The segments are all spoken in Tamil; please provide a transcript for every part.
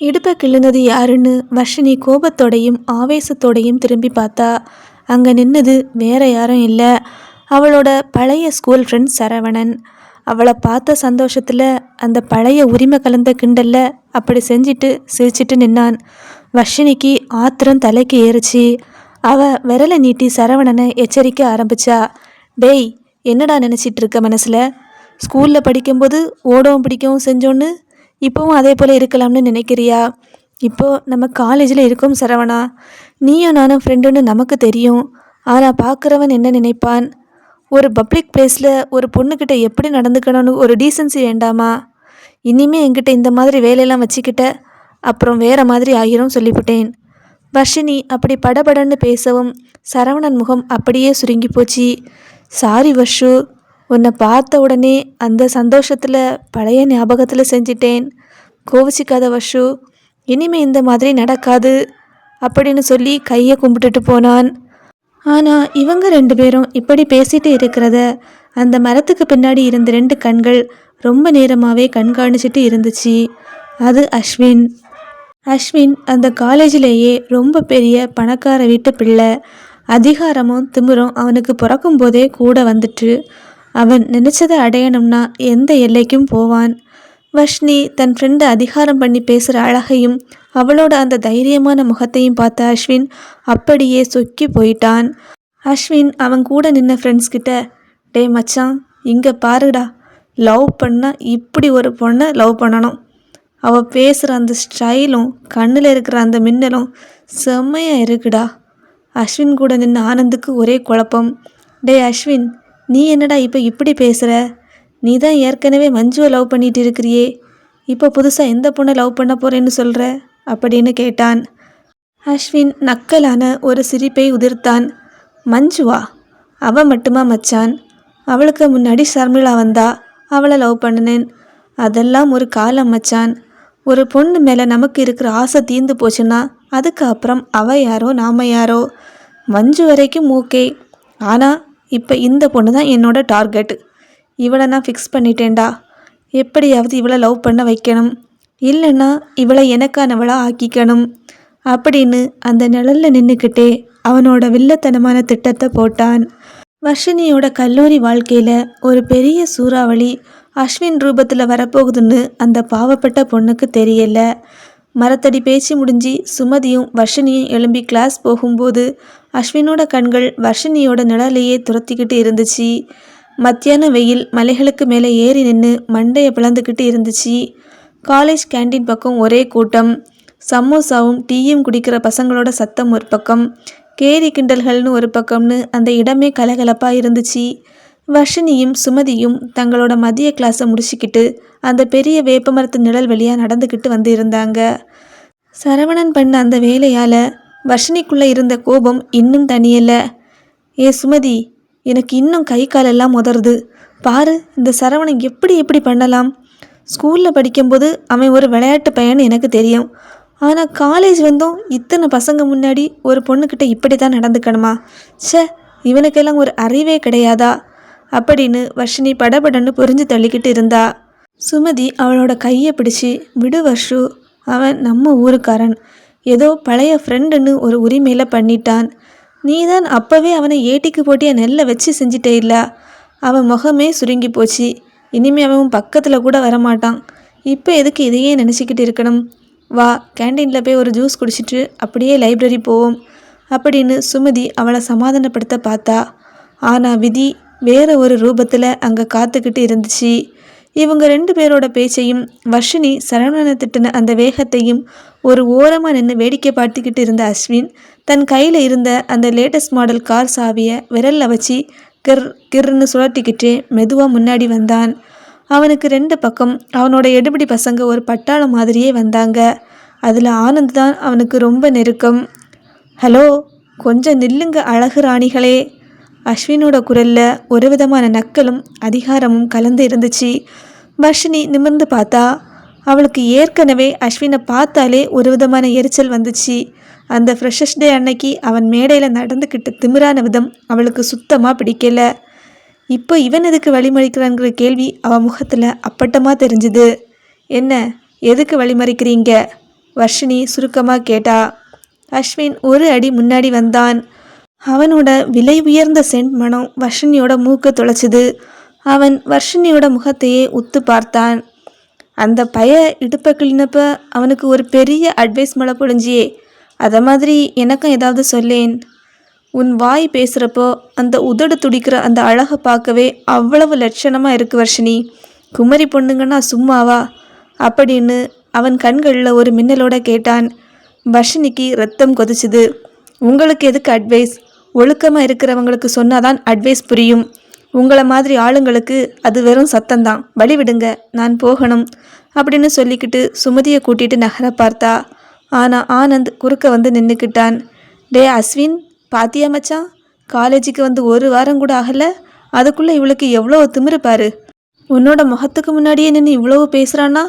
இடுப்பை கிள்ளுனது யாருன்னு வர்ஷினி கோபத்தோடையும் ஆவேசத்தோடையும் திரும்பி பார்த்தா. அங்கே நின்னது வேற யாரும் இல்லை, அவளோட பழைய ஸ்கூல் ஃப்ரெண்ட் சரவணன். அவளை பார்த்த சந்தோஷத்தில் அந்த பழைய உரிமை கலந்த கிண்டல்ல அப்படி செஞ்சிட்டு சிரிச்சிட்டு நின்னான். வர்ஷினிக்கு ஆத்திரம் தலைக்கு ஏறிச்சு. அவ விரலை நீட்டி சரவணனை எச்சரிக்க ஆரம்பிச்சா. டேய், என்னடா நினச்சிட்டு இருக்க மனசில்? ஸ்கூலில் படிக்கும்போது ஓடவும் பிடிக்கவும் செஞ்சோன்னு இப்போவும் அதே போல் இருக்கலாம்னு நினைக்கிறியா? இப்போது நம்ம காலேஜில் இருக்கோம் சரவணா. நீயும் நானும் ஃப்ரெண்டுன்னு நமக்கு தெரியும். ஆனால் பார்க்குறவன் என்ன நினைப்பான்? ஒரு பப்ளிக் பிளேஸில் ஒரு பொண்ணுக்கிட்ட எப்படி நடந்துக்கணும்னு ஒரு டீசன்சி வேண்டாமா? இனிமே என்கிட்ட இந்த மாதிரி வேலையெல்லாம் வச்சுக்கிட்ட அப்புறம் வேற மாதிரி ஆகிரும் சொல்லிவிட்டேன். வர்ஷினி அப்படி படபடன்னு பேசவும் சரவணன் முகம் அப்படியே சுருங்கி போச்சு. சாரி வர்ஷு, உன்னை பார்த்த உடனே அந்த சந்தோஷத்தில் பழைய ஞாபகத்தில் செஞ்சிட்டேன். கோவிச்சிக்காத வர்ஷு, இனிமே இந்த மாதிரி நடக்காது அப்படின்னு சொல்லி கையை கும்பிட்டுட்டு போனான். ஆனால் இவங்க ரெண்டு பேரும் இப்படி பேசிட்டு இருக்கிறத அந்த மரத்துக்கு பின்னாடி இருந்த ரெண்டு கண்கள் ரொம்ப நேரமாகவே கண்காணிச்சிட்டு இருந்துச்சு. அது அஸ்வின். அஸ்வின் அந்த காலேஜிலேயே ரொம்ப பெரிய பணக்கார வீட்டு பிள்ளை. அதிகாரமும் திமிரும் அவனுக்கு பிறக்கும் போதே கூட வந்துட்டு அவன் நினச்சதை அடையணும்னா எந்த எல்லைக்கும் போவான். வர்ஷினி தன் ஃப்ரெண்டை அதிகாரம் பண்ணி பேசுகிற அழகையும் அவளோட அந்த தைரியமான முகத்தையும் பார்த்த அஸ்வின் அப்படியே சொக்கி போயிட்டான். அஸ்வின் அவன் கூட நின்ன ஃப்ரெண்ட்ஸ் கிட்ட, டே மச்சான், இங்கே பாருடா, லவ் பண்ணால் இப்படி ஒரு பொண்ணை லவ் பண்ணணும். அவள் பேசுகிற அந்த ஸ்டைலும் கண்ணில் இருக்கிற அந்த மின்னலும் செம்மையாக இருக்குடா. அஸ்வின் கூட நின்று ஆனந்துக்கு ஒரே குழப்பம். டே அஸ்வின், நீ என்னடா இப்போ இப்படி பேசுகிற? நீ தான் ஏற்கனவே மஞ்சுவை லவ் பண்ணிட்டு இருக்கிறியே, இப்போ புதுசாக எந்த பொண்ணை லவ் பண்ண போகிறேன்னு சொல்கிற அப்படின்னு கேட்டான். அஸ்வின் நக்கலான ஒரு சிரிப்பை உதிர்த்தான். மஞ்சுவா? அவள் மட்டுமா மச்சான்? அவளுக்கு முன்னாடி ஷர்மிளா வந்தா, அவளை லவ் பண்ணினேன். அதெல்லாம் ஒரு காலம் மச்சான். ஒரு பொண்ணு மேலே நமக்கு இருக்கிற ஆசை தீர்ந்து போச்சுன்னா அதுக்கு அப்புறம் அவள் யாரோ நாம் யாரோ. மஞ்சு வரைக்கும் ஓகே, ஆனால் இப்போ இந்த பொண்ணு தான் என்னோட டார்கெட். இவளை நான் ஃபிக்ஸ் பண்ணிட்டேன்டா. எப்படியாவது இவளை லவ் பண்ண வைக்கணும், இல்லைன்னா இவளை எனக்கானவளாக ஆக்கிக்கணும் அப்படின்னு அந்த நிழலில் நின்றுக்கிட்டே அவனோட வில்லத்தனமான திட்டத்தை போட்டான். வர்ஷினியோட கல்லூரி வாழ்க்கையில் ஒரு பெரிய சூறாவளி அஸ்வின் ரூபத்தில் வரப்போகுதுன்னு அந்த பாவப்பட்ட பொண்ணுக்கு தெரியல. மரத்தடி பேச்சு முடிஞ்சு சுமதியும் வர்ஷினியும் எழும்பி கிளாஸ் போகும்போது அஸ்வினோட கண்கள் வர்ஷினியோட நிழலையே துரத்திக்கிட்டு இருந்துச்சு. மத்தியான வெயில் மலைகளுக்கு மேலே ஏறி நின்று மண்டையை பிளந்துக்கிட்டு இருந்துச்சு. காலேஜ் கேண்டீன் பக்கம் ஒரே கூட்டம். சமோசாவும் டீயும் குடிக்கிற பசங்களோட சத்தம் ஒரு பக்கம், கேலி கிண்டல்கள்னு ஒரு பக்கம்னு அந்த இடமே கலகலப்பாக இருந்துச்சு. வர்ஷினியும் சுமதியும் தங்களோட மதிய கிளாஸை முடிச்சுக்கிட்டு அந்த பெரிய வேப்பமரத்து நிழல் வழியாக நடந்துக்கிட்டு வந்து இருந்தாங்க. சரவணன் பண்ண அந்த வேலையால் வர்ஷினிக்குள்ளே இருந்த கோபம் இன்னும் தனியலை. ஏ சுமதி, எனக்கு இன்னும் கை காலெல்லாம் உதறுது பாரு. இந்த சரவணன் எப்படி பண்ணலாம்? ஸ்கூலில் படிக்கும்போது அவன் ஒரு விளையாட்டு பையன்னு எனக்கு தெரியும். ஆனால் காலேஜ் வந்தோம் இத்தனை பசங்க முன்னாடி ஒரு பொண்ணுக்கிட்ட இப்படி தான் நடந்துக்கணுமா? ச்சே, இவனுக்கெல்லாம் ஒரு அறிவே கிடையாதா அப்படின்னு வர்ஷினி படபடன்னு புரிஞ்சு தள்ளிக்கிட்டு இருந்தா. சுமதி அவளோட கையை பிடிச்சி, விடு வர்ஷு, அவன் நம்ம ஊருக்காரன், ஏதோ பழைய ஃப்ரெண்டுன்னு ஒரு உரிமையில் பண்ணிட்டான். நீ தான் அப்போவே அவனை ஏட்டிக்கு போட்டியாக நெல்லை வச்சு செஞ்சிட்டே இல்லை. அவன் முகமே சுருங்கி போச்சு. இனிமேல் அவன் பக்கத்தில் கூட வரமாட்டான். இப்போ எதுக்கு இதையே நினச்சிக்கிட்டு இருக்கணும்? வா, கேண்டீனில் போய் ஒரு ஜூஸ் குடிச்சிட்டு அப்படியே லைப்ரரி போவோம் அப்படின்னு சுமதி அவளை சமாதானப்படுத்த பார்த்தா. ஆனால் விதி வேற ஒரு ரூபத்தில் அங்கே காத்துக்கிட்டு இருந்துச்சு. இவங்க ரெண்டு பேரோட பேச்சையும் வர்ஷினி சரவணனை திட்டின அந்த வேகத்தையும் ஒரு ஓரமாக நின்று வேடிக்கை பார்த்துக்கிட்டு இருந்த அஸ்வின் தன் கையில் இருந்த அந்த லேட்டஸ்ட் மாடல் கார் சாவியை விரலில் வச்சு கிர்ன்னு சுழட்டிக்கிட்டே மெதுவாக முன்னாடி வந்தான். அவனுக்கு ரெண்டு பக்கம் அவனோட எடுபடி பசங்க ஒரு பட்டாளம் மாதிரியே வந்தாங்க. அதில் ஆனந்த் தான் அவனுக்கு ரொம்ப நெருக்கம். ஹலோ, கொஞ்சம் நில்லுங்க அழகு ராணிகளே. அஸ்வினோட குரலில் ஒரு விதமான நக்கலும் அதிகாரமும் கலந்து இருந்துச்சு. வர்ஷினி நிமிர்ந்து பார்த்தா. அவளுக்கு ஏற்கனவே அஸ்வினை பார்த்தாலே ஒரு விதமான எரிச்சல் வந்துச்சு. அந்த ஃப்ரெஷர்ஸ் டே அன்னைக்கு அவன் மேடையில் நடந்துக்கிட்ட திமிரான விதம் அவளுக்கு சுத்தமாக பிடிக்கல. இப்போ இவன் எதுக்கு வழிமறிக்கிறான்ங்கிற கேள்வி அவன் முகத்தில் அப்பட்டமாக தெரிஞ்சுது. என்ன, எதுக்கு வழிமறிக்கிறீங்க? வர்ஷினி சுருக்கமாக கேட்டா. அஸ்வின் ஒரு அடி முன்னாடி வந்தான். அவனோட விலை உயர்ந்த சென்ட் மனம் வர்ஷினியோட மூக்க தொலைச்சிது. அவன் வர்ஷினியோட முகத்தையே உத்து பார்த்தான். அந்த பைய இடுப்பை கிளினப்ப அவனுக்கு ஒரு பெரிய அட்வைஸ் மழை பொழிஞ்சியே, அதை மாதிரி எனக்கும் ஏதாவது சொல்லேன். உன் வாய் பேசுகிறப்போ அந்த உதடு துடிக்கிற அந்த அழகை பார்க்கவே அவ்வளவு லட்சணமாக இருக்கு வர்ஷினி. குமரி பொண்ணுங்கன்னா சும்மாவா அப்படின்னு அவன் கண்களில் ஒரு மின்னலோட கேட்டான். வர்ஷினிக்கு ரத்தம் கொதிச்சுது. உங்களுக்கு எதுக்கு அட்வைஸ்? ஒழுக்கமாக இருக்கிறவங்களுக்கு சொன்னாதான் அட்வைஸ் புரியும். உங்களை மாதிரி ஆளுங்களுக்கு அது வெறும் சத்தம்தான். வழி விடுங்க, நான் போகணும் அப்படின்னு சொல்லிக்கிட்டு சுமதியை கூட்டிகிட்டு நகர பார்த்தா. ஆனால் ஆனந்த் குறுக்க வந்து நின்றுக்கிட்டான். டே அஸ்வின், பாத்தியா மச்சான், காலேஜுக்கு வந்து ஒரு வாரம் கூட ஆகலை, அதுக்குள்ளே இவளுக்கு எவ்வளோ திமிரு பாரு. உன்னோட முகத்துக்கு முன்னாடியே நின்று இவ்வளவு பேசுகிறான்னா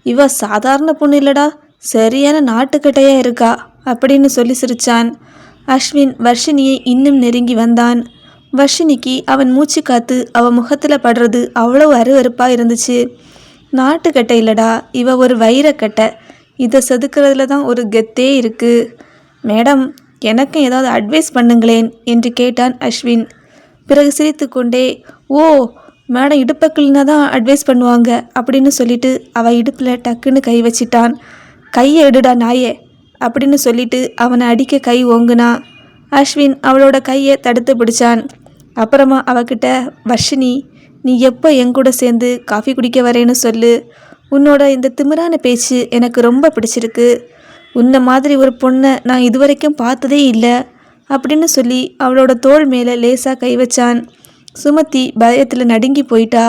இவ சாதாரண பொண்ணு இல்லடா, சரியான நாட்டுக்கட்டையாக இருக்கா அப்படின்னு சொல்லி சிரிச்சான். அஸ்வின் வர்ஷினியை இன்னும் நெருங்கி வந்தான். வர்ஷினிக்கு அவன் மூச்சு காத்து அவன் முகத்தில் படுறது அவ்வளோ அருவருப்பாக இருந்துச்சு. நாட்டுக்கட்டை இல்லடா, இவ ஒரு வைரக்கட்டை. இதை செதுக்கிறதுல தான் ஒரு கெத்தே இருக்குது. மேடம், எனக்கும் ஏதாவது அட்வைஸ் பண்ணுங்களேன் என்று கேட்டான் அஸ்வின். பிறகு சிரித்து கொண்டே, ஓ மேடம் இடுப்பக்கிள்னா தான் அட்வைஸ் பண்ணுவாங்க அப்படின்னு சொல்லிட்டு அவள் இடுப்பில் டக்குன்னு கை வச்சிட்டான். கையை எடுடா நாயே அப்படின்னு சொல்லிட்டு அவனை அடிக்க கை ஓங்குனா. அஸ்வின் அவளோட கையை தடுத்து பிடிச்சான். அப்புறமா அவகிட்ட, வர்ஷினி, நீ எப்போ எங்கூட சேர்ந்து காஃபி குடிக்க வரேன்னு சொல்லு. உன்னோட இந்த திமிரான பேச்சு எனக்கு ரொம்ப பிடிச்சிருக்கு. உன்னை மாதிரி ஒரு பொண்ணை நான் இதுவரைக்கும் பார்த்ததே இல்லை அப்படின்னு சொல்லி அவளோட தோள் மேலே லேசாக கை வச்சான். சுமதி பயத்தில் நடுங்கி போயிட்டா.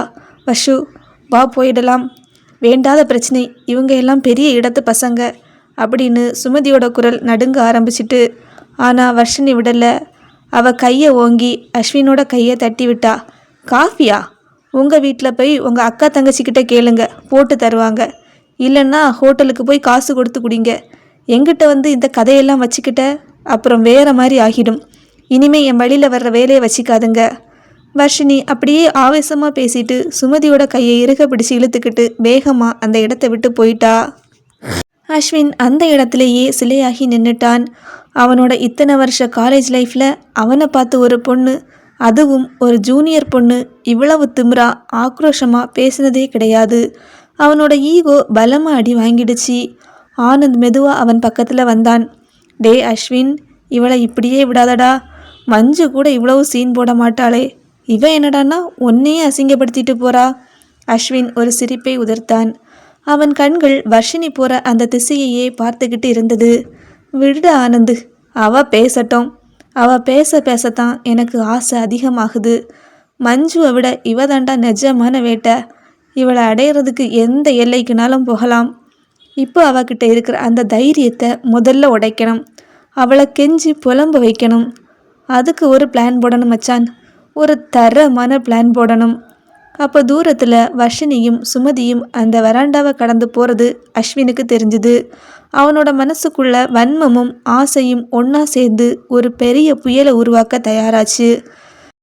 வஷு, வா போயிடலாம், வேண்டாத பிரச்சனை, இவங்க எல்லாம் பெரிய இடத்து பசங்க அப்படின்னு சுமதியோட குரல் நடுங்க ஆரம்பிச்சிட்டு. ஆனால் வர்ஷினி விடலை. அவள் கையை ஓங்கி அஸ்வினோட கையை தட்டி விட்டா. காஃபியா? உங்கள் வீட்டில் போய் உங்கள் அக்கா தங்கச்சிக்கிட்ட கேளுங்க, போட்டு தருவாங்க. இல்லைன்னா ஹோட்டலுக்கு போய் காசு கொடுத்து குடிங்க. எங்கிட்ட வந்து இந்த கதையெல்லாம் வச்சுக்கிட்ட அப்புறம் வேறு மாதிரி ஆகிடும். இனிமேல் என் வழியில் வர்ற வேலையை வச்சுக்காதுங்க. வர்ஷினி அப்படியே ஆவேசமாக பேசிட்டு சுமதியோட கையை இறுக பிடிச்சி இழுத்துக்கிட்டு வேகமாக அந்த இடத்த விட்டு போயிட்டா. அஸ்வின் அந்த இடத்துலையே சிலையாகி நின்றுட்டான். அவனோட இத்தனை வருஷ காலேஜ் லைஃப்பில் அவனை பார்த்து ஒரு பொண்ணு, அதுவும் ஒரு ஜூனியர் பொண்ணு, இவ்வளவு திமிரா ஆக்ரோஷமாக பேசினதே கிடையாது. அவனோட ஈகோ பலமாக அடி வாங்கிடுச்சு. ஆனந்த் மெதுவாக அவன் பக்கத்தில் வந்தான். டே அஸ்வின், இவளை இப்படியே விடாதடா. மஞ்சு கூட இவ்வளவு சீன் போட மாட்டாளே, இவ என்னடான்னா உன்னையே அசிங்கப்படுத்திட்டு போறா. அஸ்வின் ஒரு சிரிப்பை உதிர்த்தான். அவன் கண்கள் வர்ஷினி போகிற அந்த திசையையே பார்த்துக்கிட்டு இருந்தது. விடு ஆனந்து, அவள் பேசட்டும். அவள் பேசத்தான் எனக்கு ஆசை அதிகமாகுது. மஞ்சுவை விட இவ தாண்டா நிஜமான வேட்டை. இவளை அடையிறதுக்கு எந்த எல்லைக்குனாலும் போகலாம். இப்போ அவகிட்ட இருக்கிற அந்த தைரியத்தை முதல்ல உடைக்கணும். அவளை கெஞ்சி புலம்ப வைக்கணும். அதுக்கு ஒரு பிளான் போடணும் மச்சான், ஒரு தரமான பிளான் போடணும். அப்போ தூரத்தில் வர்ஷினியும் சுமதியும் அந்த வராண்டாவை கடந்து போகிறது அஸ்வினுக்கு தெரிஞ்சுது. அவனோட மனசுக்குள்ள வன்மமும் ஆசையும் ஒன்றா சேர்ந்து ஒரு பெரிய புயலை உருவாக்க தயாராச்சு.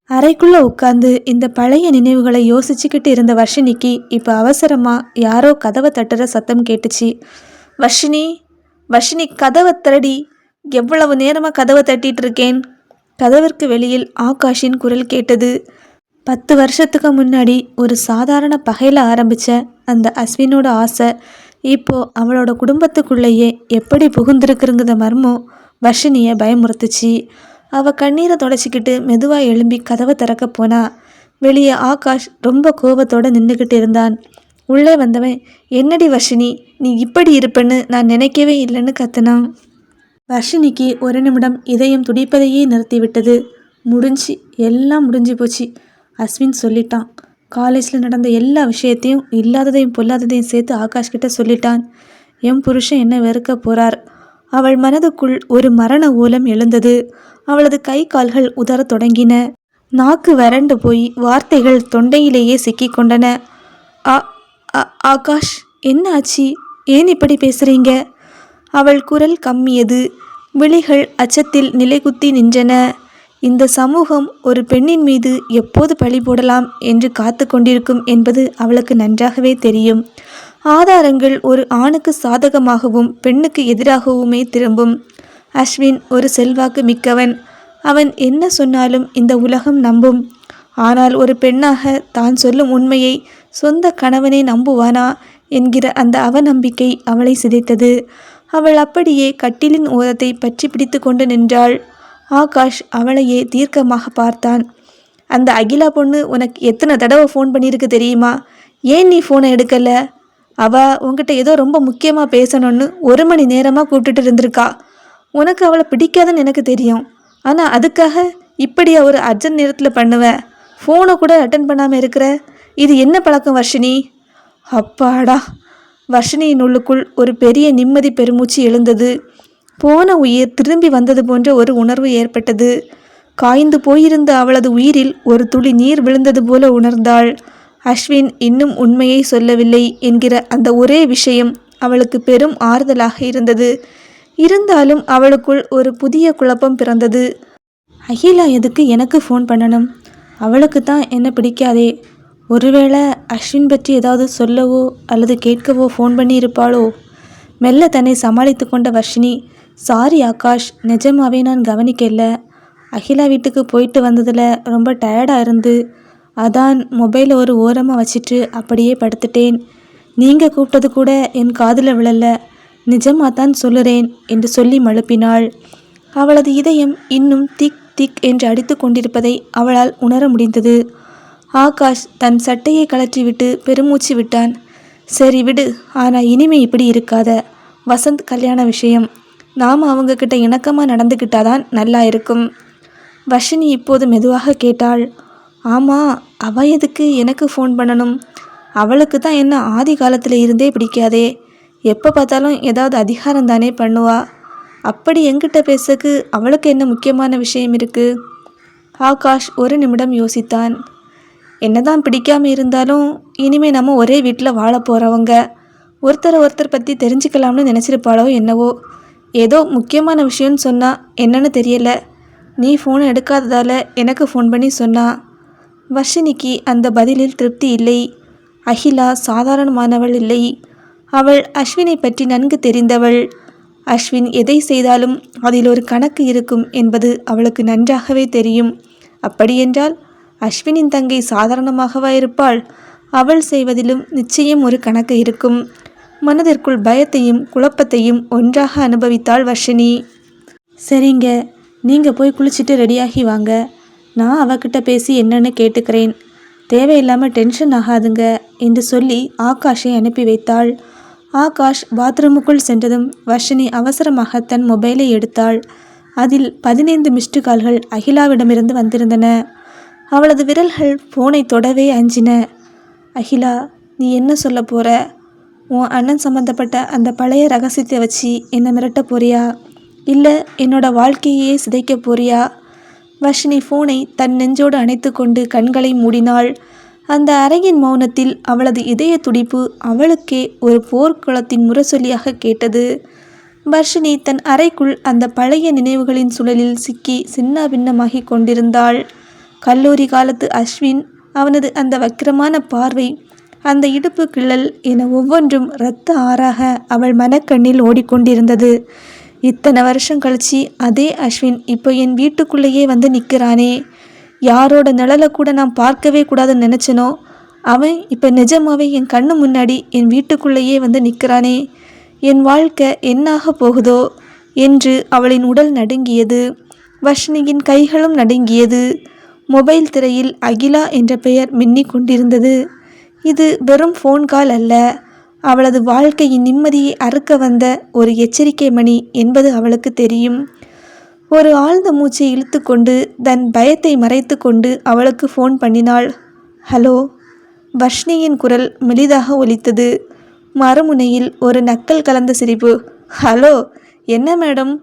அறைக்குள்ளே உட்காந்து இந்த பழைய நினைவுகளை யோசிச்சுக்கிட்டு இருந்த வர்ஷினிக்கு இப்போ அவசரமாக யாரோ கதவை தட்டுற சத்தம் கேட்டுச்சு. வர்ஷினி, வர்ஷினி, கதவை திரடி. எவ்வளவு நேரமாக கதவை தட்டிட்டு இருக்கேன். கதவிற்கு வெளியில் ஆகாஷின் குரல் கேட்டது. 10 வருஷத்துக்கு முன்னாடி ஒரு சாதாரண பகையில் ஆரம்பித்த அந்த அஸ்வினோட ஆசை இப்போது அவளோட குடும்பத்துக்குள்ளேயே எப்படி புகுந்திருக்குங்கிற மர்மம் வர்ஷினியை பயமுறுத்துச்சு. அவள் கண்ணீரை தொடச்சிக்கிட்டு மெதுவாக எழும்பி கதவை திறக்க போனா. வெளியே ஆகாஷ் ரொம்ப கோபத்தோடு நின்றுக்கிட்டு இருந்தான். உள்ளே வந்தவன், என்னடி வர்ஷினி, நீ இப்படி இருப்பேன்னு நான் நினைக்கவே இல்லைன்னு கத்துனான். வர்ஷினிக்கு ஒரு நிமிடம் இதயம் துடிப்பதையே நிறுத்திவிட்டது. முடிஞ்சு, எல்லாம் முடிஞ்சு போச்சு. அஸ்வின் சொல்லிட்டான். காலேஜில் நடந்த எல்லா விஷயத்தையும், இல்லாததையும் பொல்லாததையும் சேர்த்து ஆகாஷ்கிட்ட சொல்லிட்டான். என் புருஷன் என்ன வெறுக்க போகிறார். அவள் மனதுக்குள் ஒரு மரண ஓலம் எழுந்தது. அவளது கை கால்கள் உதற தொடங்கின. நாக்கு வறண்டு போய் வார்த்தைகள் தொண்டையிலேயே சிக்கிக்கொண்டன. ஆகாஷ், என்ன ஆச்சு? ஏன் இப்படி பேசுகிறீங்க? அவள் குரல் கம்மியது. விழிகள் அச்சத்தில் நிலைகுத்தி நின்றன. இந்த சமூகம் ஒரு பெண்ணின் மீது எப்போது பழி போடலாம் என்று காத்து கொண்டிருக்கும் என்பது அவளுக்கு நன்றாகவே தெரியும். ஆதாரங்கள் ஒரு ஆணுக்கு சாதகமாகவும் பெண்ணுக்கு எதிராகவுமே திரும்பும். அஸ்வின் ஒரு செல்வாக்கு மிக்கவன். அவன் என்ன சொன்னாலும் இந்த உலகம் நம்பும். ஆனால் ஒரு பெண்ணாக தான் சொல்லும் உண்மையை சொந்த கணவனை நம்புவானா என்கிற அந்த அவநம்பிக்கை அவளை சிதைத்தது. அவள் அப்படியே கட்டிலின் ஓரத்தை பற்றி பிடித்து கொண்டு நின்றாள். ஆகாஷ் அவளையே தீர்க்கமாக பார்த்தான். அந்த அகிலா பொண்ணு உனக்கு எத்தனை தடவை ஃபோன் பண்ணியிருக்கு தெரியுமா? ஏன் நீ ஃபோனை எடுக்கலை? உங்ககிட்ட ஏதோ ரொம்ப முக்கியமாக பேசணும்னு 1 மணி நேரமாக கூப்பிட்டுட்டு இருந்திருக்கா. உனக்கு அவளை பிடிக்காதுன்னு எனக்கு தெரியும். ஆனால் அதுக்காக இப்படியா ஒரு அர்ஜென்ட் நேரத்தில் பண்ணுவ? ஃபோனை கூட அட்டன் பண்ணாமல் இருக்கிற. இது என்ன பழக்கம் வர்ஷினி? அப்பாடா! வர்ஷினியின் உள்ளுக்குள் ஒரு பெரிய நிம்மதி பெருமூச்சு எழுந்தது. போன உயிர் திரும்பி வந்தது போன்ற ஒரு உணர்வு ஏற்பட்டது. காய்ந்து போயிருந்த அவளது உயிரில் ஒரு துளி நீர் விழுந்தது போல உணர்ந்தாள். அஸ்வின் இன்னும் உண்மையை சொல்லவில்லை என்கிற அந்த ஒரே விஷயம் அவளுக்கு பெரும் ஆறுதலாக இருந்தது. இருந்தாலும் அவளுக்குள் ஒரு புதிய குழப்பம் பிறந்தது. அகிலா எதுக்கு எனக்கு ஃபோன் பண்ணணும்? அவளுக்கு தான் என்ன பிடிக்காதே. ஒருவேளை அஸ்வின் பற்றி ஏதாவது சொல்லவோ அல்லது கேட்கவோ ஃபோன் பண்ணி இருப்பாளோ? மெல்ல தன்னை சமாளித்து கொண்ட வர்ஷினி, சாரி ஆகாஷ், நிஜமாவே நான் கவனிக்கல. அகிலா வீட்டுக்கு போயிட்டு வந்ததில் ரொம்ப டயர்டாக இருந்து அதான் மொபைலை ஒரு ஓரமாக வச்சுட்டு அப்படியே படுத்துட்டேன். நீங்கள் கூப்பிட்டது கூட என் காதில் விழலை. நிஜமாக தான் சொல்லுறேன் என்று சொல்லி மழுப்பினாள். அவளது இதயம் இன்னும் திக் திக் என்று அடித்து கொண்டிருப்பதை அவளால் உணர முடிந்தது. ஆகாஷ் தன் சட்டையை கழற்றிவிட்டு பெருமூச்சு விட்டான். சரி விடு, ஆனால் இனிமே இப்படி இருக்காத. வசந்த் கல்யாண விஷயம். நாம் அவங்கக்கிட்ட இணக்கமாக நடந்துக்கிட்டாதான் நல்லா இருக்கும். வர்ஷினி இப்போது மெதுவாக கேட்டாள். ஆமாம், அவள் எதுக்கு எனக்கு ஃபோன் பண்ணணும்? அவளுக்கு தான் என்ன ஆதி காலத்தில் இருந்தே பிடிக்காதே. எப்போ பார்த்தாலும் ஏதாவது அதிகாரம் தானே பண்ணுவா. அப்படி என்கிட்ட பேசக்கு அவளுக்கு என்ன முக்கியமான விஷயம் இருக்குது? ஆகாஷ் ஒரு நிமிடம் யோசித்தான். என்னதான் பிடிக்காமல் இருந்தாலும் இனிமேல் நம்ம ஒரே வீட்டில் வாழ போகிறவங்க. ஒருத்தர் பற்றி தெரிஞ்சுக்கலாம்னு நினச்சிருப்பாளோ என்னவோ. ஏதோ முக்கியமான விஷயம்னு சொன்னால் என்னன்னு தெரியலை. நீ ஃபோனை எடுக்காததால் எனக்கு ஃபோன் பண்ணி சொன்னா. வர்ஷினிக்கு அந்த பதிலில் திருப்தி இல்லை. அகிலா சாதாரணமானவள் இல்லை. அவள் அஸ்வினை பற்றி நன்கு தெரிந்தவள். அஸ்வின் எதை செய்தாலும் அதில் ஒரு கணக்கு இருக்கும் என்பது அவளுக்கு நன்றாகவே தெரியும். அப்படியென்றால் அஸ்வினின் தங்கை சாதாரணமாகவா இருப்பாள்? அவள் செய்வதிலும் நிச்சயம் ஒரு கணக்கு இருக்கும். மனதிற்குள் பயத்தையும் குழப்பத்தையும் ஒன்றாக அனுபவித்தாள் வர்ஷினி. சரிங்க, நீங்கள் போய் குளிச்சுட்டு ரெடியாகி வாங்க. நான் அவகிட்ட பேசி என்னன்னு கேட்டுக்கிறேன். தேவையில்லாமல் டென்ஷன் ஆகாதுங்க என்று சொல்லி ஆகாஷை அனுப்பி வைத்தாள். ஆகாஷ் பாத்ரூமுக்குள் சென்றதும் வர்ஷினி அவசரமாக தன் மொபைலை எடுத்தாள். அதில் 15 மிஸ்டு கால்கள் அகிலாவிடமிருந்து வந்திருந்தன. அவளது விரல்கள் ஃபோனை தொடவே அஞ்சின. அகிலா, நீ என்ன சொல்ல போற? உன் அண்ணன் சம்மந்தப்பட்ட அந்த பழைய ரகசியத்தை வச்சு என்னை மிரட்ட போறியா? இல்லை என்னோட வாழ்க்கையே சிதைக்க போறியா? வர்ஷினி ஃபோனை தன் நெஞ்சோடு அணைத்து கொண்டு கண்களை மூடினாள். அந்த அறையின் மௌனத்தில் அவளது இதய துடிப்பு அவளுக்கே ஒரு போர்க்குளத்தின் முரசொலியாக கேட்டது. வர்ஷினி தன் அறைக்குள் அந்த பழைய நினைவுகளின் சுழலில் சிக்கி சின்ன பின்னமாகி கொண்டிருந்தாள். கல்லூரி காலத்து அஸ்வின், அவனது அந்த வக்கிரமான பார்வை, அந்த இடுப்பு கிள்ளல் என ஒவ்வொன்றும் இரத்த ஆறாக அவள் மனக்கண்ணில் ஓடிக்கொண்டிருந்தது. இத்தனை வருஷம் கழிச்சு அதே அஸ்வின் இப்போ என் வீட்டுக்குள்ளேயே வந்து நிற்கிறானே. யாரோட நிழலை கூட நான் பார்க்கவே கூடாதுன்னு நினச்சனோ அவன் இப்போ நிஜமாவே என் கண்ணு முன்னாடி என் வீட்டுக்குள்ளேயே வந்து நிற்கிறானே. என் வாழ்க்கை என்னாக போகுதோ என்று அவளின் உடல் நடுங்கியது. வர்ஷினியின் கைகளும் நடுங்கியது. மொபைல் திரையில் அகிலா என்ற பெயர் மின்னிக் கொண்டிருந்தது. இது வெறும் ஃபோன் கால் அல்ல, அவளது வாழ்க்கையின் நிம்மதியை அறுக்க வந்த ஒரு எச்சரிக்கை மணி என்பது அவளுக்கு தெரியும். ஒரு ஆழ்ந்த மூச்சை இழுத்து கொண்டு தன் பயத்தை மறைத்து கொண்டு அவளுக்கு ஃபோன் பண்ணினாள். ஹலோ. வர்ஷினியின் குரல் மெலிதாக ஒலித்தது. மறுமுனையில் ஒரு நக்கல் கலந்த சிரிப்பு. ஹலோ, என்ன மேடம்,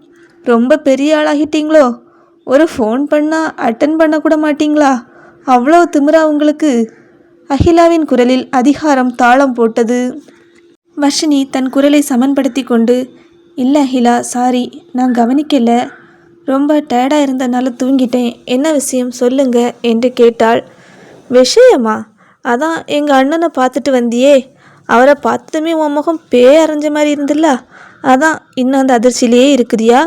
ரொம்ப பெரிய ஆளாகிட்டீங்களோ? ஒரு ஃபோன் பண்ணால் அட்டன் பண்ண கூட மாட்டிங்களா? அவ்வளோ திமிரா உங்களுக்கு? அகிலாவின் குரலில் அதிகாரம் தாளம் போட்டது. வர்ஷினி தன் குரலை சமன்படுத்தி கொண்டு, இல்லை அகிலா, சாரி, நான் கவனிக்கல. ரொம்ப டயர்டாக இருந்தனால தூங்கிட்டேன். என்ன விஷயம் சொல்லுங்க என்று கேட்டாள். விஷயமா? அதான் எங்கள் அண்ணனை பார்த்துட்டு வந்தியே, அவரை பார்த்ததுமே உன் முகம் அரைஞ்ச மாதிரி இருந்துல்ல, அதான் இன்னும் அந்த அதிர்ச்சியிலேயே இருக்குதியா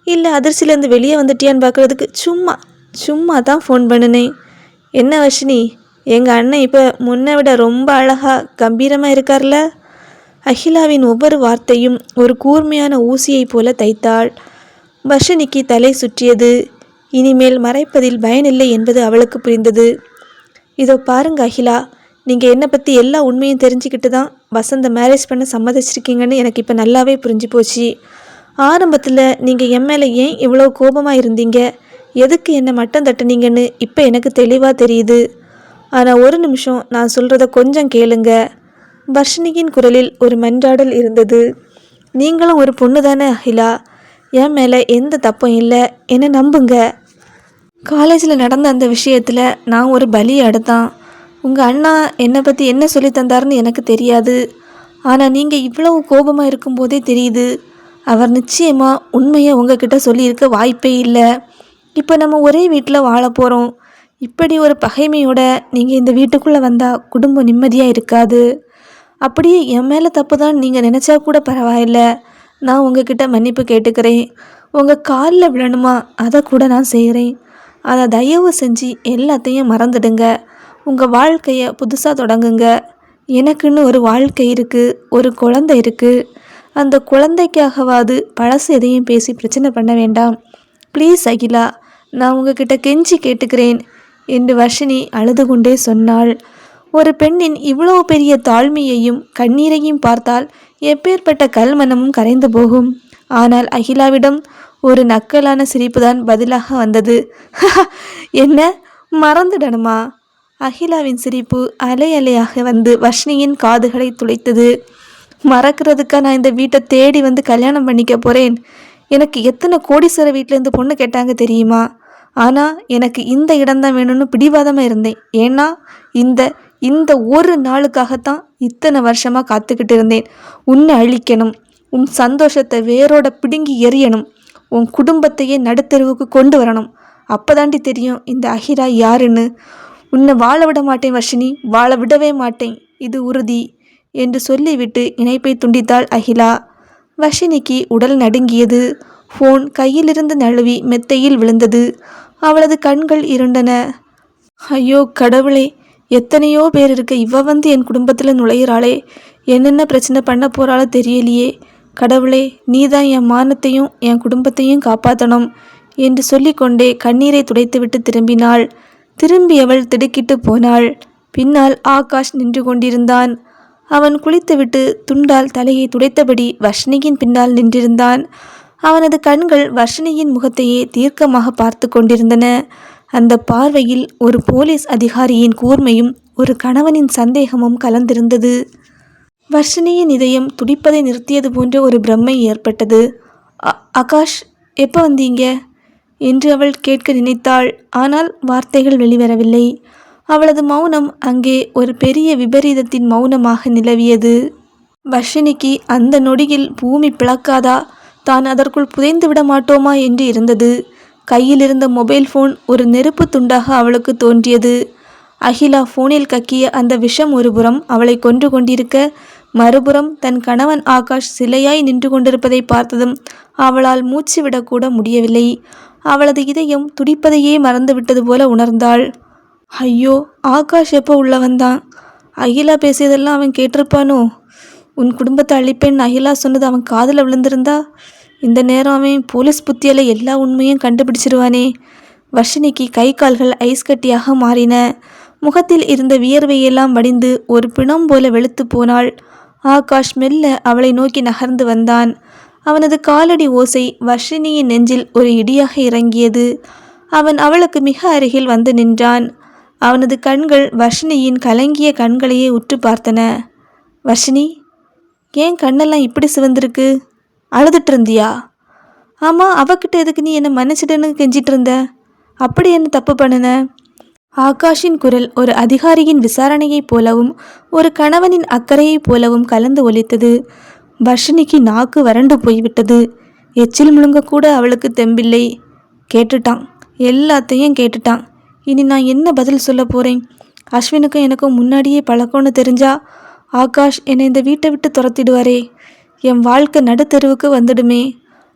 இல்லை அதிர்ச்சியிலேருந்து வெளியே வந்துட்டியான்னு பார்க்குறதுக்கு சும்மா சும்மா தான் ஃபோன் பண்ணினேன். என்ன வர்ஷினி, எங்கள் அண்ணன் இப்போ முன்னை விட ரொம்ப அழகாக கம்பீரமாக இருக்கார்ல? அகிலாவின் ஒவ்வொரு வார்த்தையும் ஒரு கூர்மையான ஊசியைப் போல தைத்தாள். வர்ஷினிக்கு தலை சுற்றியது. இனிமேல் மறைப்பதில் பயனில்லை என்பது அவளுக்கு புரிந்தது. இதோ பாருங்க அகிலா, நீங்கள் என்னை பற்றி எல்லா உண்மையும் தெரிஞ்சுக்கிட்டு தான் வசந்த மேரேஜ் பண்ண சம்மதிச்சிருக்கீங்கன்னு எனக்கு இப்போ நல்லாவே புரிஞ்சு போச்சு. ஆரம்பத்தில் நீங்கள் என் மேலே ஏன் இவ்வளோ கோபமாக இருந்தீங்க, எதுக்கு என்னை மட்டம் தட்டுனீங்கன்னு இப்போ எனக்கு தெளிவாக தெரியுது. ஆனால் ஒரு நிமிஷம் நான் சொல்கிறத கொஞ்சம் கேளுங்க. வர்ஷினியின் குரலில் ஒரு மன்றாடல் இருந்தது. நீங்களும் ஒரு பொண்ணு தானே அகிலா, என் மேலே எந்த தப்பும் இல்லை, என்னை நம்புங்க. காலேஜில் நடந்த அந்த விஷயத்தில் நான் ஒரு பலி அடுத்தான். உங்கள் அண்ணா என்னை பற்றி என்ன சொல்லி தந்தாருன்னு எனக்கு தெரியாது. ஆனால் நீங்கள் இவ்வளவு கோபமாக இருக்கும்போதே தெரியுது, அவர் நிச்சயமாக உண்மையை உங்ககிட்ட சொல்லியிருக்க வாய்ப்பே இல்லை. இப்போ நம்ம ஒரே வீட்டில் வாழ போகிறோம். இப்படி ஒரு பகைமையோட நீங்கள் இந்த வீட்டுக்குள்ளே வந்தால் குடும்பம் நிம்மதியாக இருக்காது. அப்படியே என் மேலே தப்பு தான் நீங்கள் நினச்சா கூட பரவாயில்ல, நான் உங்ககிட்ட மன்னிப்பு கேட்டுக்கிறேன். உங்கள் காலில் விழணுமா அதை கூட நான் செய்கிறேன். அதை தயவு செஞ்சு எல்லாத்தையும் மறந்துடுங்க. உங்கள் வாழ்க்கையை புதுசாக தொடங்குங்க. எனக்குன்னு ஒரு வாழ்க்கை இருக்குது, ஒரு குழந்தை இருக்குது. அந்த குழந்தைக்காகவாது பழசு எதையும் பேசி பிரச்சனை பண்ண வேண்டாம். ப்ளீஸ் அகிலா, நான் உங்ககிட்ட கெஞ்சி கேட்டுக்கிறேன் என்று வர்ஷினி அழுது கொண்டே சொன்னாள். ஒரு பெண்ணின் இவ்வளோ பெரிய தாழ்மையையும் கண்ணீரையும் பார்த்தால் எப்பேற்பட்ட கல்மனமும் கரைந்து போகும். ஆனால் அகிலாவிடம் ஒரு நக்கலான சிரிப்புதான் பதிலாக வந்தது. என்ன மறந்துடணுமா? அகிலாவின் சிரிப்பு அலை அலையாக வந்து வர்ஷினியின் காதுகளை துளைத்தது. மறக்கிறதுக்கா நான் இந்த வீட்டை தேடி வந்து கல்யாணம் பண்ணிக்க போகிறேன்? எனக்கு எத்தனை கோடீஸ்வர வீட்டிலேருந்து பொண்ணு கேட்டாங்க தெரியுமா? ஆனால் எனக்கு இந்த இடம்தான் வேணும்னு பிடிவாதமாக இருந்தேன். ஏன்னா இந்த இந்த ஒரு நாளுக்காகத்தான் இத்தனை வருஷமாக காத்துக்கிட்டு இருந்தேன். உன்னை அழிக்கணும், உன் சந்தோஷத்தை வேரோட பிடுங்கி எறியணும், உன் குடும்பத்தையே நடுத்தெருவுக்கு கொண்டு வரணும். அப்போதாண்டி தெரியும் இந்த அகிலா யாருன்னு. உன்னை வாழ விட மாட்டேன் வர்ஷினி, வாழ விடவே மாட்டேன், இது உறுதி என்று சொல்லிவிட்டு இணைப்பை துண்டித்தாள் அகிலா. வர்ஷினிக்கு உடல் நடுங்கியது. ஃபோன் கையிலிருந்து நழுவி மெத்தையில் விழுந்தது. அவளது கண்கள் இருண்டன. ஐயோ கடவுளே, எத்தனையோ பேர் இருக்க இவ வந்து என் குடும்பத்தில் நுழையிறாளே, என்னென்ன பிரச்சனை பண்ண போகிறாளோ தெரியலையே. கடவுளே, நீதான் என் மானத்தையும் என் குடும்பத்தையும் காப்பாற்றணும் என்று சொல்லிக்கொண்டே கண்ணீரை துடைத்துவிட்டு திரும்பினாள். திரும்பியவள் திடுக்கிட்டு போனாள். பின்னால் ஆகாஷ் நின்று கொண்டிருந்தான். அவன் குளித்துவிட்டு துண்டால் தலையை துடைத்தபடி வர்ஷினியின் பின்னால் நின்றிருந்தான். அவனது கண்கள் வர்ஷினியின் முகத்தையே தீர்க்கமாக பார்த்து கொண்டிருந்தன. அந்த பார்வையில் ஒரு போலீஸ் அதிகாரியின் கூர்மையும் ஒரு கணவனின் சந்தேகமும் கலந்திருந்தது. வர்ஷினியின் இதயம் துடிப்பதை நிறுத்தியது போன்ற ஒரு பிரமை ஏற்பட்டது. ஆகாஷ், எப்போ வந்தீங்க என்று அவள் கேட்க நினைத்தாள். ஆனால் வார்த்தைகள் வெளிவரவில்லை. அவளது மௌனம் அங்கே ஒரு பெரிய விபரீதத்தின் மௌனமாக நிலவியது. வர்ஷினிக்கு அந்த நொடியில் பூமி பிளக்காதா, தான் அதற்குள் புதைந்து விட மாட்டோமா என்று இருந்தது. கையில் இருந்த மொபைல் ஃபோன் ஒரு நெருப்பு துண்டாக அவளுக்கு தோன்றியது. அகிலா ஃபோனில் கக்கிய அந்த விஷம் ஒருபுறம் அவளை கொன்று கொண்டிருக்க, மறுபுறம் தன் கணவன் ஆகாஷ் சிலையாய் நின்று கொண்டிருப்பதை பார்த்ததும் அவளால் மூச்சு விடக்கூட முடியவில்லை. அவளது இதயம் துடிப்பதையே மறந்துவிட்டது போல உணர்ந்தாள். ஐயோ, ஆகாஷ் எப்போ உள்ள வந்தான்? அகிலா பேசியதெல்லாம் அவன் கேட்டிருப்பானோ? உன் குடும்பத்தை அழிப்பேன் அகிலா சொன்னது அவன் காதில் விழுந்திருந்தா இந்த நேரம் அவன் போலீஸ் புத்தியால் எல்லா உண்மையும் கண்டுபிடிச்சிருவானே. வர்ஷினிக்கு கை கால்கள் ஐஸ் கட்டியாக மாறின. முகத்தில் இருந்த வியர்வையெல்லாம் வடிந்து ஒரு பிணம் போல வெளுத்து போனாள். ஆகாஷ் மெல்ல அவளை நோக்கி நகர்ந்து வந்தான். அவனது காலடி ஓசை வர்ஷினியின் நெஞ்சில் ஒரு இடியாக இறங்கியது. அவன் அவளுக்கு மிக அருகில் வந்து நின்றான். அவனது கண்கள் வர்ஷினியின் கலங்கிய கண்களையே உற்று பார்த்தன. வர்ஷினி, ஏன் கண்ணெல்லாம் இப்படி சிவந்திருக்கு? அழுதுட்டு இருந்தியா? ஆமாம், அவகிட்ட எதுக்கு நீ என்னை மன்னிச்சிடுன்னு கெஞ்சிட்டு இருந்த? அப்படி என்ன தப்பு பண்ணின? ஆகாஷின் குரல் ஒரு அதிகாரியின் விசாரணையைப் போலவும் ஒரு கணவனின் அக்கறையைப் போலவும் கலந்து ஒலித்தது. வர்ஷினிக்கு நாக்கு வறண்டு போய்விட்டது. எச்சில் முழுங்கக்கூட அவளுக்கு தெம்பில்லை. கேட்டுட்டான், எல்லாத்தையும் கேட்டுட்டான். இனி நான் என்ன பதில் சொல்ல போகிறேன்? அஸ்வினுக்கும் எனக்கும் முன்னாடியே பழக்கம்னு தெரிஞ்சா ஆகாஷ் என்னை இந்த வீட்டை விட்டு துரத்திடுவாரே, என் வாழ்க்கை நடுத்தெருவுக்கு வந்துடுமே.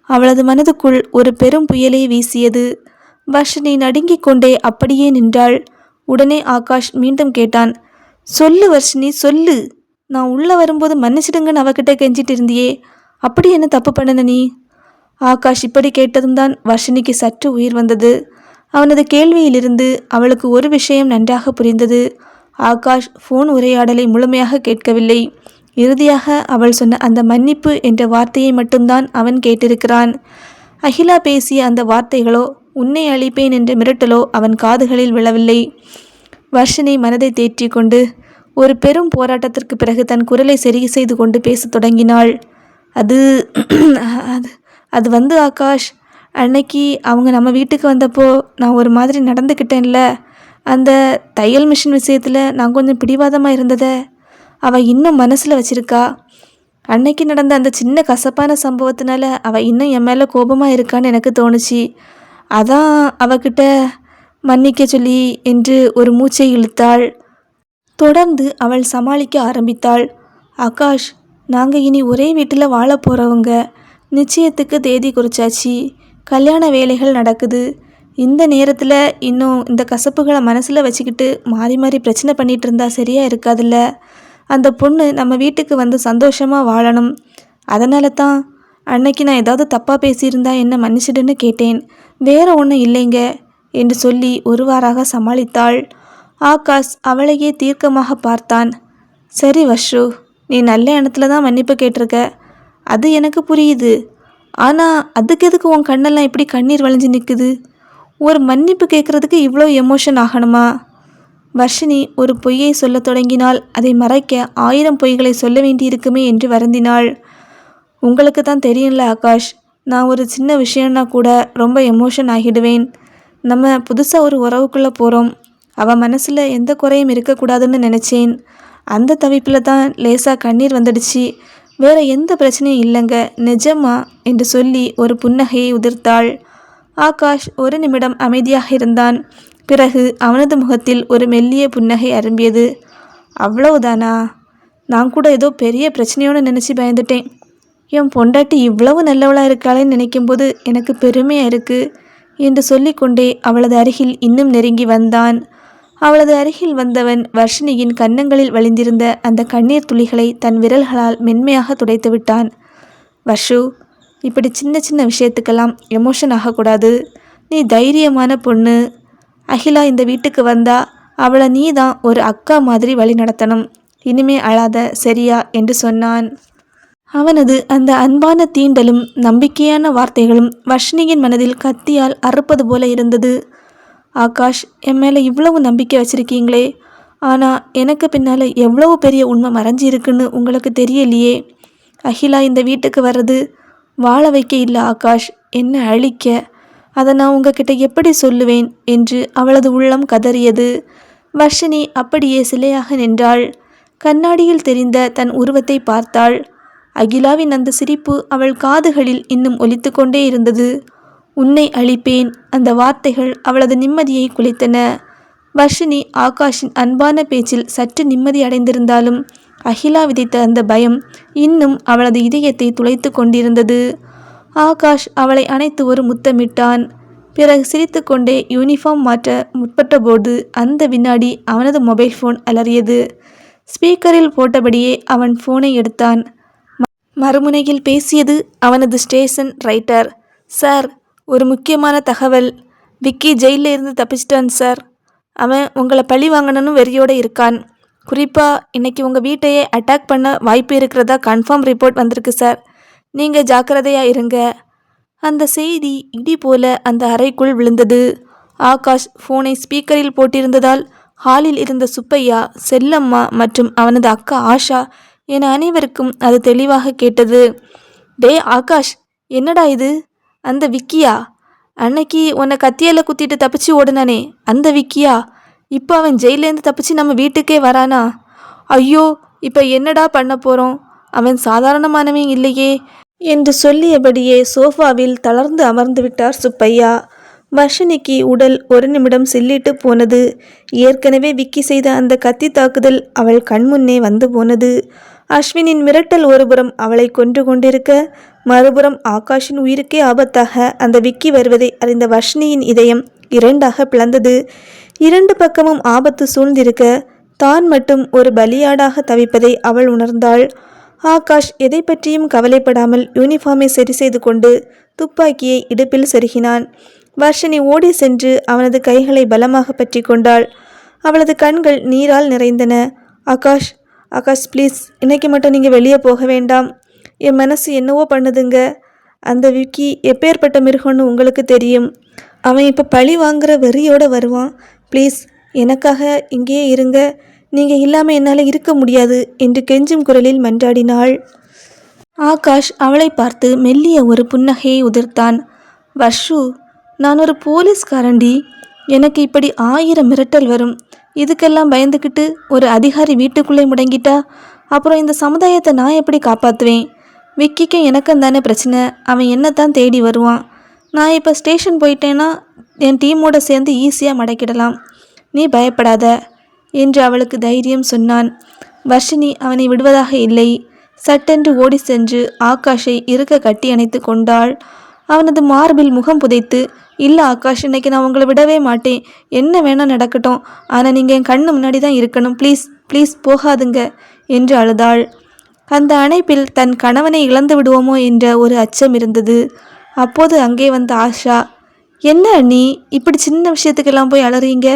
அவளது மனதுக்குள் ஒரு பெரும் புயலே வீசியது. வர்ஷினி நடுங்கிக் கொண்டே அப்படியே நின்றாள். உடனே ஆகாஷ் மீண்டும் கேட்டான், சொல்லு வர்ஷினி சொல்லு. நான் உள்ள வரும்போது மன்னிச்சிடுங்கன்னு அவகிட்ட கெஞ்சிட்டு இருந்தியே, அப்படி என்ன தப்பு பண்ணன நீ? ஆகாஷ் இப்படி கேட்டதும் தான் வர்ஷினிக்கு சற்று உயிர் வந்தது. அவனது கேள்வியிலிருந்து அவளுக்கு ஒரு விஷயம் நன்றாக புரிந்தது. ஆகாஷ் ஃபோன் உரையாடலை முழுமையாக கேட்கவில்லை. இறுதியாக அவள் சொன்ன அந்த மன்னிப்பு என்ற வார்த்தையை மட்டும்தான் அவன் கேட்டிருக்கிறான். அகிலா பேசிய அந்த வார்த்தைகளோ உன்னை அழிப்பேன் என்ற மிரட்டலோ அவன் காதுகளில் விழவில்லை. வர்ஷினி மனதை தேற்றி கொண்டு ஒரு பெரும் போராட்டத்திற்கு பிறகு தன் குரலை சரி செய்து கொண்டு பேசத் தொடங்கினாள். அது அது வந்து ஆகாஷ், அன்னைக்கு அவங்க நம்ம வீட்டுக்கு வந்தப்போ நான் ஒரு மாதிரி நடந்துக்கிட்டேன்ல, அந்த தையல் மிஷின் விஷயத்தில் நான் கொஞ்சம் பிடிவாதமாக இருந்ததை அவள் இன்னும் மனசில் வச்சிருக்கா. அன்னைக்கு நடந்த அந்த சின்ன கசப்பான சம்பவத்தினால அவள் இன்னும் என் மேலே கோபமாக இருக்கான்னு எனக்கு தோணுச்சு. அதான் அவகிட்ட மன்னிக்க சொல்லி என்று ஒரு மூச்சை இழுத்தாள். தொடர்ந்து அவள் சமாளிக்க ஆரம்பித்தாள். ஆகாஷ், நாங்கள் இனி ஒரே வீட்டில் வாழ போகிறவங்க. நிச்சயத்துக்கு தேதி குறிச்சாச்சு. கல்யாண வேலைகள் நடக்குது. இந்த நேரத்தில் இன்னும் இந்த கசப்புகளை மனசில் வச்சுக்கிட்டு மாறி மாறி பிரச்சனை பண்ணிகிட்டு இருந்தா சரியாக இருக்காதுல்ல. அந்த பொண்ணு நம்ம வீட்டுக்கு வந்து சந்தோஷமாக வாழணும். அதனால தான் அன்னைக்கு நான் ஏதாவது தப்பாக பேசியிருந்தா என்ன மன்னிச்சிடுன்னு கேட்டேன். வேற ஒன்றும் இல்லைங்க என்று சொல்லி ஒருவாறாக சமாளித்தாள். ஆகாஷ் அவளையே தீர்க்கமாக பார்த்தான். சரி வர்ஷு, நீ நல்ல எண்ணத்தில் தான் மன்னிப்பு கேட்டிருக்க, அது எனக்கு புரியுது. ஆனால் அதுக்கு எதுக்கு உன் கண்ணெல்லாம் இப்படி கண்ணீர் வழிஞ்சு நிற்குது? ஒரு மன்னிப்பு கேட்குறதுக்கு இவ்வளோ எமோஷன் ஆகணுமா? வர்ஷினி ஒரு பொய்யை சொல்ல தொடங்கினால் அதை மறைக்க 1000 பொய்களை சொல்ல வேண்டியிருக்குமே என்று வருந்தினாள். உங்களுக்கு தான் தெரியும்ல ஆகாஷ், நான் ஒரு சின்ன விஷயம்னா கூட ரொம்ப எமோஷன் ஆகிடுவேன். நம்ம புதுசாக ஒரு உறவுக்குள்ளே போகிறோம். அவள் மனசில் எந்த குறையும் இருக்கக்கூடாதுன்னு நினச்சேன். அந்த தவிப்பில் தான் லேசாக கண்ணீர் வந்துடுச்சு. வேற எந்த பிரச்சனையும் இல்லைங்க, நிஜமா என்று சொல்லி ஒரு புன்னகையை உதிர்த்தாள். ஆகாஷ் ஒரு நிமிடம் அமைதியாக இருந்தான். பிறகு அவனது முகத்தில் ஒரு மெல்லிய புன்னகை அரும்பியது. அவ்வளவுதானா? நான் கூட ஏதோ பெரிய பிரச்சனையோடு நினச்சி பயந்துட்டேன். என் பொண்டாட்டி இவ்வளவு நல்லவளாக இருக்காளேன்னு நினைக்கும்போது எனக்கு பெருமையாக இருக்குது என்று சொல்லிக்கொண்டே அவளது அருகில் இன்னும் நெருங்கி வந்தான். அவளது அருகில் வந்தவன் வர்ஷினியின் கன்னங்களில் வழிந்திருந்த அந்த கண்ணீர் துளிகளை தன் விரல்களால் மென்மையாக துடைத்து விட்டான். வர்ஷு, இப்படி சின்ன சின்ன விஷயத்துக்கெல்லாம் எமோஷன் ஆகக்கூடாது. நீ தைரியமான பொண்ணு. அகிலா இந்த வீட்டுக்கு வந்தா அவளை நீ தான் ஒரு அக்கா மாதிரி வழி நடத்தணும். இனிமே அழாத, சரியா என்று சொன்னான். அவனது அந்த அன்பான தீண்டலும் நம்பிக்கையான வார்த்தைகளும் வர்ஷினியின் மனதில் கத்தியால் அறுப்பது போல இருந்தது. ஆகாஷ், என் மேலே இவ்வளவு நம்பிக்கை வச்சுருக்கீங்களே, ஆனால் எனக்கு பின்னால் எவ்வளவு பெரிய உண்மை மறைஞ்சி இருக்குன்னு உங்களுக்கு தெரியலையே. அகிலா இந்த வீட்டுக்கு வர்றது வாழ வைக்க இல்லை ஆகாஷ், என்ன அழிக்க. அதை நான் உங்ககிட்ட எப்படி சொல்லுவேன் என்று அவளது உள்ளம் கதறியது. வர்ஷினி அப்படியே சிலையாக நின்றாள். கண்ணாடியில் தெரிந்த தன் உருவத்தை பார்த்தாள். அகிலாவின் அந்த சிரிப்பு அவள் காதுகளில் இன்னும் ஒலித்து கொண்டே இருந்தது. உன்னை அழிப்பேன், அந்த வார்த்தைகள் அவளது நிம்மதியை குலைத்தன. வர்ஷினி ஆகாஷின் அன்பான பேச்சில் சற்று நிம்மதி அடைந்திருந்தாலும் அகிலா விதைத்த அந்த பயம் இன்னும் அவளது இதயத்தை துளைத்து கொண்டிருந்தது. ஆகாஷ் அவளை அணைத்து ஒரு முத்தமிட்டான். பிறகு சிரித்து கொண்டே யூனிஃபார்ம் மாற்ற முற்பட்டபோது அந்த வினாடி அவனது மொபைல் ஃபோன் அலறியது. ஸ்பீக்கரில் போட்டபடியே அவன் ஃபோனை எடுத்தான். மறுமுனையில் பேசியது அவனது ஸ்டேஷன் ரைட்டர். சார், ஒரு முக்கியமான தகவல். விக்கி ஜெயிலில் இருந்து தப்பிச்சிட்டான் சார். அவன் உங்களை பழி வாங்கணும்னு வெறியோடு இருக்கான். குறிப்பாக இன்னைக்கு உங்கள் வீட்டையே அட்டாக் பண்ண வாய்ப்பு இருக்கிறதா கன்ஃபார்ம் ரிப்போர்ட் வந்திருக்கு சார். நீங்கள் ஜாக்கிரதையாக இருங்க. அந்த செய்தி இடி போல அந்த அறைக்குள் விழுந்தது. ஆகாஷ் ஃபோனை ஸ்பீக்கரில் போட்டிருந்ததால் ஹாலில் இருந்த சுப்பையா, செல்லம்மா மற்றும் அவனது அக்கா ஆஷா என அனைவருக்கும் அது தெளிவாக கேட்டது. டே ஆகாஷ், என்னடா இது? அந்த விக்கியா? அன்னைக்கு உன்னை கத்தியால் குத்திட்டு தப்பிச்சு ஓடுனானே அந்த விக்கியா? இப்போ அவன் ஜெயிலேருந்து தப்பிச்சு நம்ம வீட்டுக்கே வரானா? ஐயோ, இப்போ என்னடா பண்ண போகிறோம்? அவன் சாதாரணமானவன் இல்லையே என்று சொல்லியபடியே சோஃபாவில் தளர்ந்து அமர்ந்து விட்டார் சுப்பையா. வர்ஷினிக்கு உடல் ஒரு நிமிடம் சில்லிட்டு போனது. ஏற்கனவே விக்கி செய்த அந்த கத்தி தாக்குதல் அவள் கண்முன்னே வந்து போனது. அஸ்வினின் மிரட்டல் ஒருபுறம் அவளை கொன்று கொண்டிருக்க, மறுபுறம் ஆகாஷின் உயிருக்கே ஆபத்தாக அந்த விக்கி வருவதை அறிந்த வர்ஷினியின் இதயம் இரண்டாக பிளந்தது. இரண்டு பக்கமும் ஆபத்து சூழ்ந்திருக்க, தான் மட்டும் ஒரு பலியாடாக தவிப்பதை அவள் உணர்ந்தாள். ஆகாஷ் எதை பற்றியும் கவலைப்படாமல் யூனிஃபார்மை சரி செய்து கொண்டு துப்பாக்கியை இடுப்பில் செருகினான். வர்ஷினி ஓடி சென்று அவனது கைகளை பலமாக பற்றி கொண்டாள். அவளது கண்கள் நீரால் நிறைந்தன. ஆகாஷ், ஆகாஷ் ப்ளீஸ், இன்னைக்கு மட்டும் நீங்கள் வெளியே போக வேண்டாம். என் மனசு என்னவோ பண்ணுதுங்க. அந்த விக்கி எப்பேற்பட்ட மிருகம்னு உங்களுக்கு தெரியும். அவன் இப்போ பழி வாங்குற வெறியோடு வருவான். ப்ளீஸ் எனக்காக இங்கேயே இருங்க. நீங்கள் இல்லாமல் என்னால் இருக்க முடியாது என்று கெஞ்சும் குரலில் மன்றாடினாள். ஆகாஷ் அவளை பார்த்து மெல்லிய ஒரு புன்னகையை உதிர்த்தான். வர்ஷு, நான் ஒரு போலீஸ்காரண்டி. எனக்கு இப்படி 1000 மிரட்டல் வரும். இதுக்கெல்லாம் பயந்துக்கிட்டு ஒரு அதிகாரி வீட்டுக்குள்ளே முடங்கிட்டா அப்புறம் இந்த சமுதாயத்தை நான் எப்படி காப்பாற்றுவேன்? விக்கிக்கும் எனக்கும் தானே பிரச்சனை. அவன் என்னத்தான் தேடி வருவான். நான் இப்போ ஸ்டேஷன் போயிட்டேன்னா என் டீமோட சேர்ந்து ஈஸியாக மடக்கிடலாம். நீ பயப்படாத என்று அவளுக்கு தைரியம் சொன்னான். வர்ஷினி அவனை விடுவதாக இல்லை. சட்டென்று ஓடி சென்று ஆகாஷை இருக்க கட்டி அணைத்து கொண்டாள். அவனது மார்பில் முகம் புதைத்து, இல்லை ஆகாஷ், இன்னைக்கு நான் உங்களை விடவே மாட்டேன். என்ன வேணால் நடக்கட்டும், ஆனால் நீங்கள் என் கண்ணு முன்னாடி தான் இருக்கணும். ப்ளீஸ் ப்ளீஸ் போகாதுங்க என்று அழுதாள். அந்த அணைப்பில் தன் கணவனை இழந்து விடுவோமோ என்ற ஒரு அச்சம் இருந்தது. அப்போது அங்கே வந்த ஆஷா, என்ன அண்ணி இப்படி சின்ன விஷயத்துக்கெல்லாம் போய் அலறீங்க?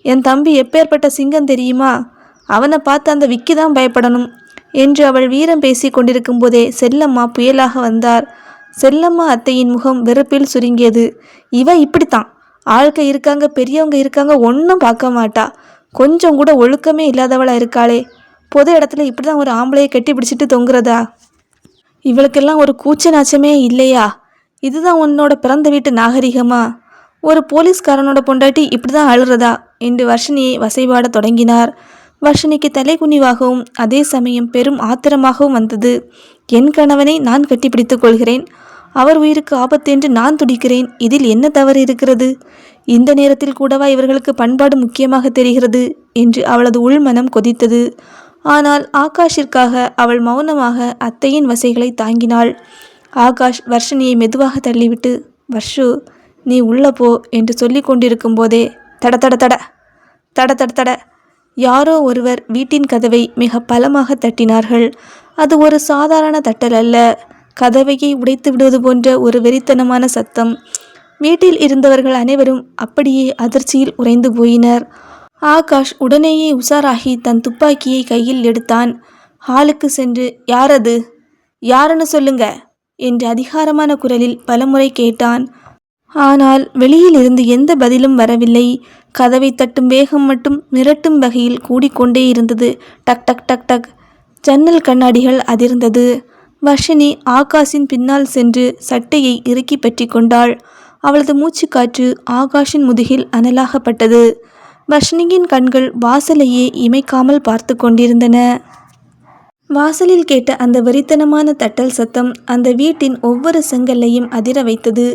என் தம்பி எப்பேற்பட்ட சிங்கம் தெரியுமா? அவனை பார்த்து அந்த விக்கி தான் பயப்படணும் என்று அவள் வீரம் பேசி கொண்டிருக்கும் போதே செல்லம்மா புயலாக வந்தார். செல்லம்மா அத்தையின் முகம் வெறுப்பில் சுருங்கியது. இவ இப்படித்தான், ஆள்க இருக்காங்க, பெரியவங்க இருக்காங்க, ஒன்றும் பார்க்க மாட்டா. கொஞ்சம் கூட ஒழுக்கமே இல்லாதவளாக இருக்காளே. பொது இடத்துல இப்படி தான் ஒரு ஆம்பளையை கட்டி பிடிச்சிட்டு தொங்குறதா? இவளுக்கெல்லாம் ஒரு கூச்ச நாச்சமே இல்லையா? இதுதான் உன்னோட பிறந்த வீட்டு நாகரிகமா? ஒரு போலீஸ்காரனோட பொண்டாட்டி இப்படி தான் அழுறதா என்று வர்ஷினியை வசைபாட தொடங்கினார். வர்ஷினிக்கு தலைகுனிவாகவும் அதே சமயம் பெரும் ஆத்திரமாகவும் வந்தது. என் கணவனை நான் கட்டிப்பிடித்துக் கொள்கிறேன். அவர் உயிருக்கு ஆபத்து என்று நான் துடிக்கிறேன். இதில் என்ன தவறு இருக்கிறது? இந்த நேரத்தில் கூடவா இவர்களுக்கு பண்பாடு முக்கியமாக தெரிகிறது என்று அவளது உள்மனம் கொதித்தது. ஆனால் ஆகாஷிற்காக அவள் மௌனமாக அத்தையின் வசைகளை தாங்கினாள். ஆகாஷ் வர்ஷினியை மெதுவாக தள்ளிவிட்டு, வர்ஷு நீ உள்ள போ என்று சொல்லி கொண்டிருக்கும் போதே தட தட தட தட தட தட யாரோ ஒருவர் வீட்டின் கதவை மிக பலமாக தட்டினார்கள். அது ஒரு சாதாரண தட்டல் அல்ல, கதவையை உடைத்து விடுவது போன்ற ஒரு வெறித்தனமான சத்தம். வீட்டில் இருந்தவர்கள் அனைவரும் அப்படியே அதிர்ச்சியில் உறைந்து போயினர். ஆகாஷ் உடனேயே உஷாராகி தன் துப்பாக்கியை கையில் எடுத்தான். ஹாலுக்கு சென்று, யாரது, யாருன்னு சொல்லுங்க என்று அதிகாரமான குரலில் பலமுறை கேட்டான். ஆனால் வெளியில் இருந்து எந்த பதிலும் வரவில்லை. கதவை தட்டும் வேகம் மட்டும் மிரட்டும் வகையில் கூடிக்கொண்டே இருந்தது. டக் டக் டக் டக். ஜன்னல் கண்ணாடிகள் அதிர்ந்தது. வர்ஷினி ஆகாஷின் பின்னால் சென்று சட்டையை இறுக்கி பற்றி கொண்டாள். அவளது மூச்சுக்காற்று ஆகாஷின் முதுகில் அனலாகப்பட்டது. வர்ஷினியின் கண்கள் வாசலையே இமைக்காமல் பார்த்து கொண்டிருந்தன. வாசலில் கேட்ட அந்த வெறித்தனமான தட்டல் சத்தம் அந்த வீட்டின் ஒவ்வொரு செங்கல்லையும் அதிர வைத்தது.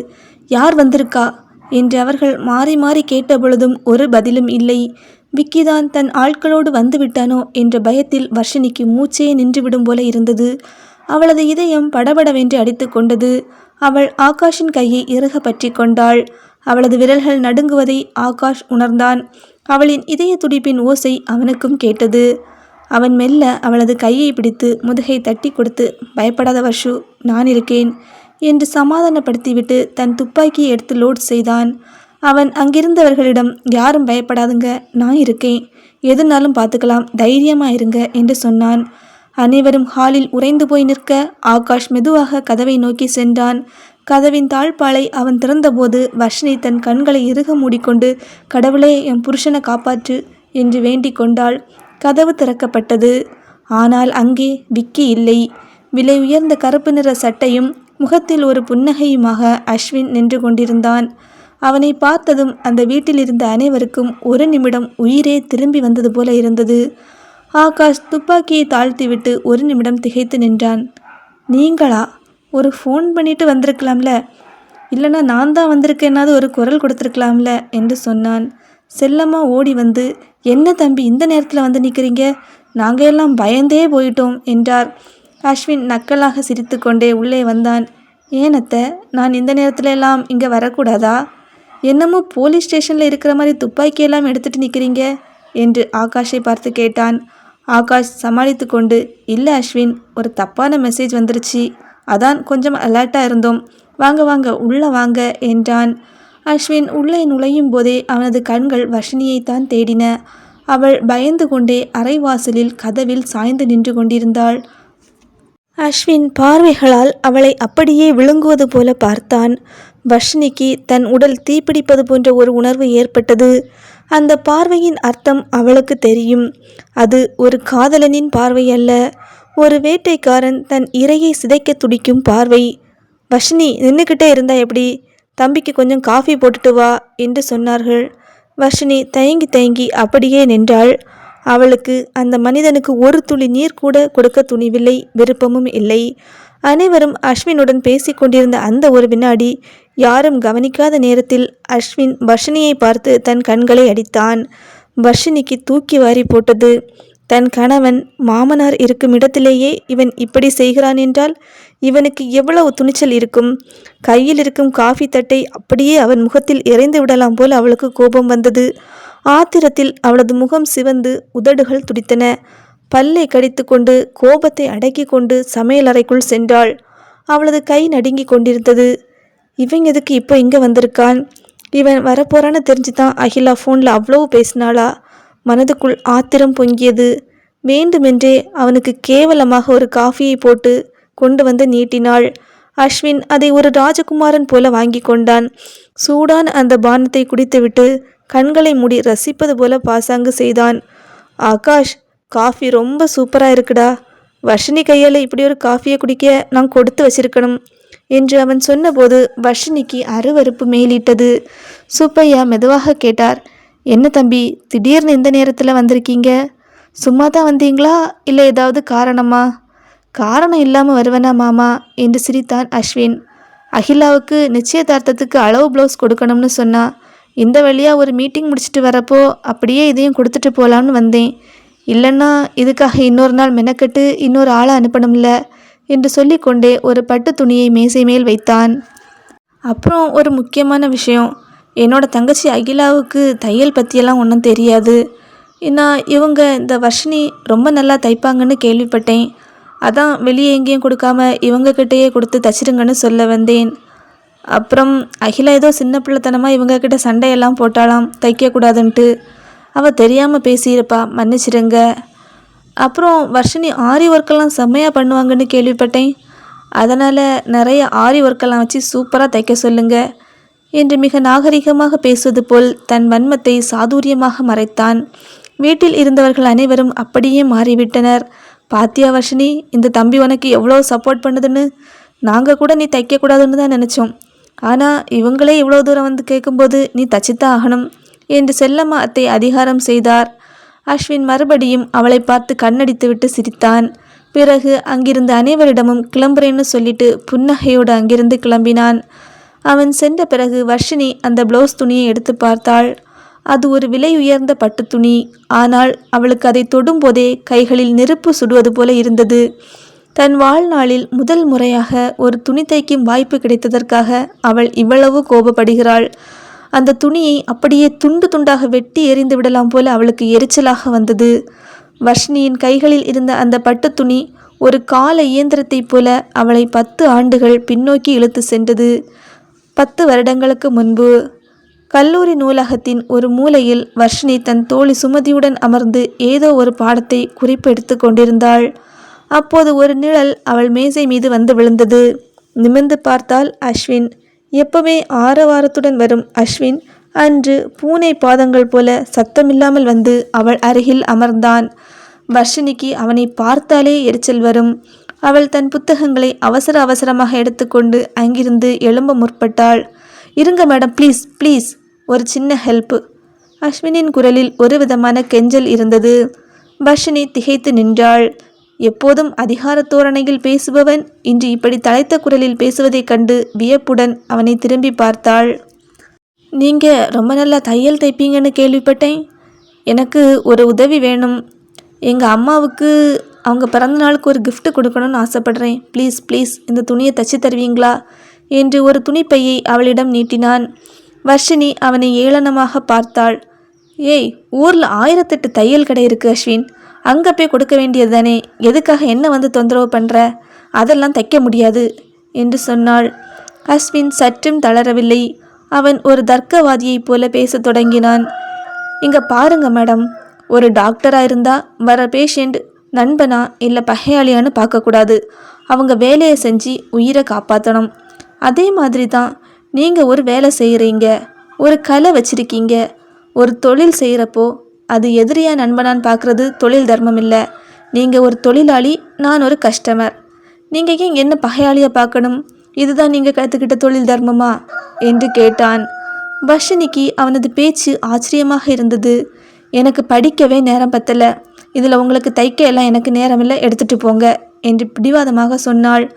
யார் வந்திருக்கா என்று அவர்கள் மாறி மாறி கேட்டபொழுதும் ஒரு பதிலும் இல்லை. விக்கிதான் தன் ஆட்களோடு வந்து விட்டானோ என்ற பயத்தில் வர்ஷினிக்கு மூச்சே நின்றுவிடும் போல இருந்தது. அவளது இதயம் படபடவென்று அடித்து கொண்டது. அவள் ஆகாஷின் கையை இறுக பற்றி கொண்டாள். அவளது விரல்கள் நடுங்குவதை ஆகாஷ் உணர்ந்தான். அவளின் இதய துடிப்பின் ஓசை அவனுக்கும் கேட்டது. அவன் மெல்ல அவளது கையை பிடித்து முதுகை தட்டி கொடுத்து, பயப்படாத வர்ஷு, நான் இருக்கேன் என்று சமாதானப்படுத்திவிட்டு தன் துப்பாக்கியை எடுத்து லோட் செய்தான். அவன் அங்கிருந்தவர்களிடம், யாரும் பயப்படாதுங்க, நான் இருக்கேன், எதுனாலும் பார்த்துக்கலாம், தைரியமாக இருங்க என்று சொன்னான். அனைவரும் ஹாலில் உறைந்து போய் நிற்க ஆகாஷ் மெதுவாக கதவை நோக்கி சென்றான். கதவின் தாழ்பாலை அவன் திறந்தபோது வர்ஷினி தன் கண்களை இறுக மூடிக்கொண்டு, கடவுளே என் புருஷனை காப்பாற்று என்று வேண்டிக் கொண்டாள். கதவு திறக்கப்பட்டது. ஆனால் அங்கே விக்கி இல்லை. விலை உயர்ந்த கருப்பு நிற சட்டையும் முகத்தில் ஒரு புன்னகையுமாக அஸ்வின் நின்று கொண்டிருந்தான். அவனை பார்த்ததும் அந்த வீட்டில் இருந்த அனைவருக்கும் ஒரு நிமிடம் உயிரே திரும்பி வந்தது போல இருந்தது. ஆகாஷ் துப்பாக்கியை தாழ்த்திவிட்டு ஒரு நிமிடம் திகைத்து நின்றான். நீங்களா? ஒரு ஃபோன் பண்ணிட்டு வந்திருக்கலாம்ல. இல்லைனா நான் தான் வந்திருக்கேன்னாவது ஒரு குரல் கொடுத்துருக்கலாம்ல என்று சொன்னான். செல்லம்மா ஓடி வந்து, என்ன தம்பி இந்த நேரத்தில் வந்து நிற்கிறீங்க, நாங்கள் எல்லாம் பயந்தே போயிட்டோம் என்றார். அஸ்வின் நக்கலாக சிரித்து கொண்டே உள்ளே வந்தான். ஏனத்த, நான் இந்த நேரத்துல எல்லாம் இங்கே வரக்கூடாதா? என்னமோ போலீஸ் ஸ்டேஷனில் இருக்கிற மாதிரி துப்பாக்கியெல்லாம் எடுத்துகிட்டு நிற்கிறீங்க என்று ஆகாஷை பார்த்து கேட்டான். ஆகாஷ் சமாளித்து கொண்டு, இல்லை அஸ்வின், ஒரு தப்பான மெசேஜ் வந்துருச்சு, அதான் கொஞ்சம் அலர்ட்டாக இருந்தோம், வாங்க வாங்க உள்ளே வாங்க என்றான். அஸ்வின் உள்ளே நுழையும் போதே அவனது கண்கள் வர்ஷினியைத்தான் தேடின. அவள் பயந்து கொண்டே அரைவாசலில் கதவில் சாய்ந்து நின்று கொண்டிருந்தாள். அஸ்வின் பார்வைகளால் அவளை அப்படியே விழுங்குவது போல பார்த்தான். வர்ஷினிக்கு தன் உடல் தீப்பிடிப்பது போன்ற ஒரு உணர்வு ஏற்பட்டது. அந்த பார்வையின் அர்த்தம் அவளுக்கு தெரியும். அது ஒரு காதலனின் பார்வை அல்ல, ஒரு வேட்டைக்காரன் தன் இரையை சிதைக்க துடிக்கும் பார்வை. வர்ஷினி, நின்றுக்கிட்டே இருந்தா எப்படி? தம்பிக்கு கொஞ்சம் காஃபி போட்டுட்டு வா என்று சொன்னார்கள். வர்ஷினி தயங்கி தயங்கி அப்படியே நின்றாள். அவளுக்கு அந்த மனிதனுக்கு ஒரு துளி நீர் கூட கொடுக்க துணிவில்லை, விருப்பமும் இல்லை. அனைவரும் அஸ்வினுடன் பேசி கொண்டிருந்த அந்த ஒரு வினாடி, யாரும் கவனிக்காத நேரத்தில் அஸ்வின் வர்ஷினியை பார்த்து தன் கண்களை அடித்தான். வர்ஷினிக்கு தூக்கி வாரி போட்டது. தன் கணவன் மாமனார் இருக்கும் இடத்திலேயே இவன் இப்படி செய்கிறான் என்றால் இவனுக்கு எவ்வளவு துணிச்சல் இருக்கும்? கையில் இருக்கும் காஃபி தட்டை அப்படியே அவன் முகத்தில் எறிந்து விடலாம் போல் அவளுக்கு கோபம் வந்தது. ஆத்திரத்தில் அவளது முகம் சிவந்து உதடுகள் துடித்தன. பல்லை கடித்து கொண்டு கோபத்தை அடக்கி கொண்டு சமையலறைக்குள் சென்றாள். அவளது கை நடுங்கி கொண்டிருந்தது. இவன் எதுக்கு இப்போ இங்கே வந்திருக்கான்? இவன் வரப்போறான்னு தெரிஞ்சு தான் அகிலா ஃபோனில் அவ்வளவு பேசினாளா? மனதுக்குள் ஆத்திரம் பொங்கியது. வேண்டுமென்றே அவனுக்கு கேவலமாக ஒரு காஃபியை போட்டு கொண்டு வந்து நீட்டினாள். அஸ்வின் அதை ஒரு ராஜகுமாரன் போல வாங்கி கொண்டான். சூடான அந்த பானத்தை குடித்துவிட்டு கண்களை மூடி ரசிப்பது போல பாசாங்கு செய்தான். ஆகாஷ், காஃபி ரொம்ப சூப்பராக இருக்குடா. வர்ஷினி கையால் இப்படி ஒரு காஃபியை குடிக்க நான் கொடுத்து வச்சிருக்கணும் என்று அவன் சொன்னபோது வர்ஷினிக்கு அருவருப்பு மேலிட்டது. சுப்பையா மெதுவாக கேட்டார், என்ன தம்பி, திடீர்னு இந்த நேரத்தில் வந்திருக்கீங்க? சும்மா தான் வந்தீங்களா, இல்லை ஏதாவது காரணமா? காரணம் இல்லாமல் வருவனா மாமா என்று சிரித்தான் அஸ்வின். அகிலாவுக்கு நிச்சயதார்த்தத்துக்கு அளவு ப்ளவுஸ் கொடுக்கணும்னு சொன்னா. இந்த வழியாக ஒரு மீட்டிங் முடிச்சுட்டு வரப்போ அப்படியே இதையும் கொடுத்துட்டு போகலான்னு வந்தேன். இல்லைன்னா இதுக்காக இன்னொரு நாள் மெனக்கெட்டு இன்னொரு ஆளை அனுப்பணும்ல என்று சொல்லிக்கொண்டே ஒரு பட்டு துணியை மேசை மேல் வைத்தான். அப்புறம் ஒரு முக்கியமான விஷயம், என்னோட தங்கச்சி அகிலாவுக்கு தையல் பற்றியெல்லாம் ஒன்றும் தெரியாது. நான் இவங்க இந்த வர்ஷினி ரொம்ப நல்லா தைப்பாங்கன்னு கேள்விப்பட்டேன். அதான் வெளியே எங்கேயும் கொடுக்காம இவங்கக்கிட்டேயே கொடுத்து தச்சிருங்கன்னு சொல்ல வந்தேன். அப்புறம் அகிலா ஏதோ சின்ன பிள்ளைத்தனமாக இவங்கக்கிட்ட சண்டையெல்லாம் போட்டாலாம் தைக்கக்கூடாதுன்ட்டு. அவள் தெரியாமல் பேசியிருப்பா, மன்னிச்சிடுங்க. அப்புறம் வர்ஷினி ஆரி ஒர்க்கெல்லாம் செம்மையாக பண்ணுவாங்கன்னு கேள்விப்பட்டேன். அதனால் நிறைய ஆரி ஒர்க்கெல்லாம் வச்சு சூப்பராக தைக்க சொல்லுங்க என்று மிக நாகரிகமாக பேசுவது போல் தன் வன்மத்தை சாதுரியமாக மறைத்தான். வீட்டில் இருந்தவர்கள் அனைவரும் அப்படியே மாறிவிட்டனர். பாத்தியா வர்ஷினி, இந்த தம்பி உனக்கு எவ்வளோ சப்போர்ட் பண்ணுதுன்னு. நாங்கள் கூட நீ தைக்கக்கூடாதுன்னு தான் நினச்சோம். ஆனால் இவங்களே இவ்வளோ தூரம் வந்து கேட்கும்போது நீ தச்சித்தான் ஆகணும் என்று செல்லம்மா அத்தை அதிகாரம் செய்தார். அஸ்வின் மறுபடியும் அவளை பார்த்து கண்ணடித்து விட்டு சிரித்தான். பிறகு அங்கிருந்த அனைவரிடமும் கிளம்புறேன்னு சொல்லிட்டு புன்னகையோடு அங்கிருந்து கிளம்பினான். அவன் சென்ற பிறகு வர்ஷினி அந்த ப்ளவுஸ் துணியை எடுத்து பார்த்தாள். அது ஒரு விலை உயர்ந்த பட்டு துணி. ஆனால் அவளுக்கு அதை தொடும்போதே கைகளில் நெருப்பு சுடுவது போல இருந்தது. தன் வாழ்நாளில் முதல் முறையாக ஒரு துணி தைக்கும் வாய்ப்பு கிடைத்ததற்காக அவள் இவ்வளவு கோபப்படுகிறாள். அந்த துணியை அப்படியே துண்டு துண்டாக வெட்டி எறிந்து விடலாம் போல அவளுக்கு எரிச்சலாக வந்தது. வர்ஷினியின் கைகளில் இருந்த அந்த பட்டு துணி ஒரு கால இயந்திரத்தைப் போல அவளை 10 ஆண்டுகள் பின்னோக்கி இழுத்து சென்றது. 10 வருடங்களுக்கு முன்பு கல்லூரி நூலகத்தின் ஒரு மூலையில் வர்ஷினி தன் தோழி சுமதியுடன் அமர்ந்து ஏதோ ஒரு பாடத்தை குறிப்பு எடுத்து கொண்டிருந்தாள். அப்போது ஒரு நிழல் அவள் மேசை மீது வந்து விழுந்தது. நிமிர்ந்து பார்த்தால் அஸ்வின். எப்பவுமே ஆரவாரத்துடன் வரும் அஸ்வின் அன்று பூனை பாதங்கள் போல சத்தமில்லாமல் வந்து அவள் அருகில் அமர்ந்தான். வர்ஷினிக்கு அவனை பார்த்தாலே எரிச்சல் வரும். அவள் தன் புத்தகங்களை அவசர அவசரமாக எடுத்துக்கொண்டு அங்கிருந்து எழும்ப முற்பட்டாள். இருங்க மேடம், ப்ளீஸ் ப்ளீஸ், ஒரு சின்ன ஹெல்ப்பு. அஸ்வினின் குரலில் ஒரு விதமான கெஞ்சல் இருந்தது. வர்ஷினி திகைத்து நின்றாள். எப்போதும் அதிகார தோரணையில் பேசுபவன் இன்று இப்படி தலைத்த குரலில் பேசுவதைக் கண்டு வியப்புடன் அவனை திரும்பி பார்த்தாள். நீங்க ரொம்ப நல்லா தையல் தைப்பீங்கன்னு கேள்விப்பட்டேன். எனக்கு ஒரு உதவி வேணும். எங்கள் அம்மாவுக்கு அவங்க பிறந்தநாளுக்கு ஒரு gift கொடுக்கணும்னு ஆசைப்படுறேன். ப்ளீஸ் ப்ளீஸ் இந்த துணியை தச்சு தருவீங்களா என்று ஒரு துணிப்பையை அவளிடம் நீட்டினான். வர்ஷினி அவனை ஏளனமாக பார்த்தாள். ஏய், ஊரில் 1008 தையல் கடை இருக்குது அஸ்வின். அங்கே போய் கொடுக்க வேண்டியது தானே, எதுக்காக என்ன வந்து தொந்தரவு பண்ணுற? அதெல்லாம் தைக்க முடியாது என்று சொன்னாள். அஸ்வின் சற்றும் தளரவில்லை. அவன் ஒரு தர்க்கவாதியைப் போல பேசத் தொடங்கினான். இங்கே பாருங்க மேடம், ஒரு டாக்டராக இருந்தால் வர பேஷண்ட் நண்பனா இல்லை பகையாளியான்னு பார்க்கக்கூடாது. அவங்க வேலையை செஞ்சு உயிரை காப்பாற்றணும். அதே மாதிரி தான் நீங்கள் ஒரு வேலை செய்கிறீங்க, ஒரு கலை வச்சுருக்கீங்க. ஒரு தொழில் செய்கிறப்போ அது எதிரியா நண்பனான்னு பார்க்குறது தொழில் தர்மம் இல்லை. நீங்கள் ஒரு தொழிலாளி, நான் ஒரு கஸ்டமர். நீங்கள் ஏன் என்ன பகையாளியாக பார்க்கணும்? இதுதான் நீங்கள் கற்றுக்கிட்ட தொழில் தர்மமா என்று கேட்டான். வர்ஷினிக்கு அவனது பேச்சு ஆச்சரியமாக இருந்தது. எனக்கு படிக்கவே நேரம் பத்தலை, இதில் உங்களுக்கு தைக்க எல்லாம் எனக்கு நேரமில்லை, எடுத்துகிட்டு போங்க என்று பிடிவாதமாக சொன்னாள்.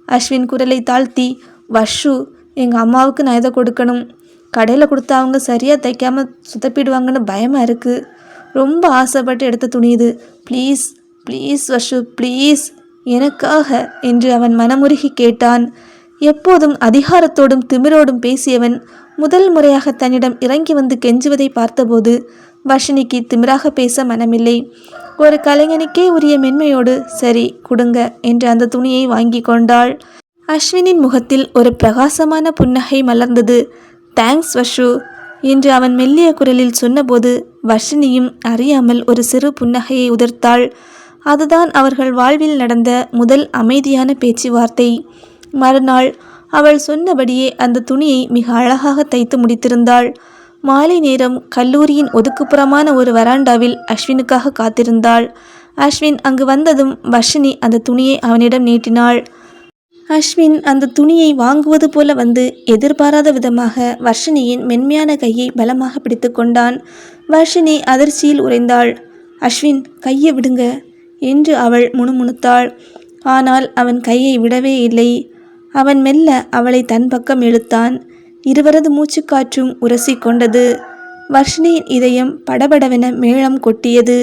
அஸ்வின் குரலை தாழ்த்தி, வர்ஷு, எங்கள் அம்மாவுக்கு நான் எதை கொடுக்கணும்? கடையில் கொடுத்தா அவங்க சரியாக தைக்காமல் சுத்தப்பிடுவாங்கன்னு பயமாக இருக்குது. ரொம்ப ஆசைப்பட்டு எடுத்த துணி இது. ப்ளீஸ் ப்ளீஸ் வர்ஷு, ப்ளீஸ் எனக்காக என்று அவன் மனமுருகி கேட்டான். எப்போதும் அதிகாரத்தோடும் திமிரோடும் பேசியவன் முதல் முறையாக தன்னிடம் இறங்கி வந்து கெஞ்சுவதை பார்த்தபோது வர்ஷினிக்கு திமிராக பேச மனமில்லை. ஒரு கலைஞனுக்கே உரிய மென்மையோடு சரி கொடுங்க என்று அந்த துணியை வாங்கி கொண்டாள். அஸ்வினின் முகத்தில் ஒரு பிரகாசமான புன்னகை மலர்ந்தது. தேங்க்ஸ் வர்ஷு என்று அவன் மெல்லிய குரலில் சொன்னபோது வர்ஷினியும் அறியாமல் ஒரு சிறு புன்னகையை உதிர்த்தாள். அதுதான் அவர்கள் வாழ்வில் நடந்த முதல் அமைதியான பேச்சுவார்த்தை. மறுநாள் அவள் சொன்னபடியே அந்த துணியை மிக அழகாக தைத்து முடித்திருந்தாள். மாலை நேரம் கல்லூரியின் ஒதுக்குப்புறமான ஒரு வராண்டாவில் அஸ்வினுக்காக காத்திருந்தாள். அஸ்வின் அங்கு வந்ததும் வர்ஷினி அந்த துணியை அவனிடம் நீட்டினாள். அஸ்வின் அந்த துணியை வாங்குவது போல வந்து எதிர்பாராத விதமாக வர்ஷினியின் மென்மையான கையை பலமாக பிடித்து கொண்டான். வர்ஷினி அதிர்ச்சியில் உறைந்தாள். அஸ்வின், கையை விடுங்க என்று அவள் முணுமுணுத்தாள். ஆனால் அவன் கையை விடவே இல்லை. அவன் மெல்ல அவளை தன் பக்கம் இழுத்தான். இருவரது மூச்சுக்காற்றும் உரசி கொண்டது. வர்ஷினியின் இதயம் படபடவென மேளம் கொட்டியது.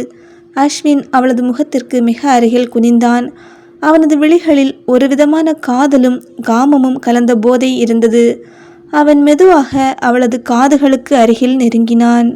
அஸ்வின் அவளது முகத்திற்கு மிக அருகில் குனிந்தான். அவனது விழிகளில் ஒரு விதமான காதலும் காமமும் கலந்த போதை இருந்தது. அவன் மெதுவாக அவளது காதுகளுக்கு அருகில் நெருங்கினான்.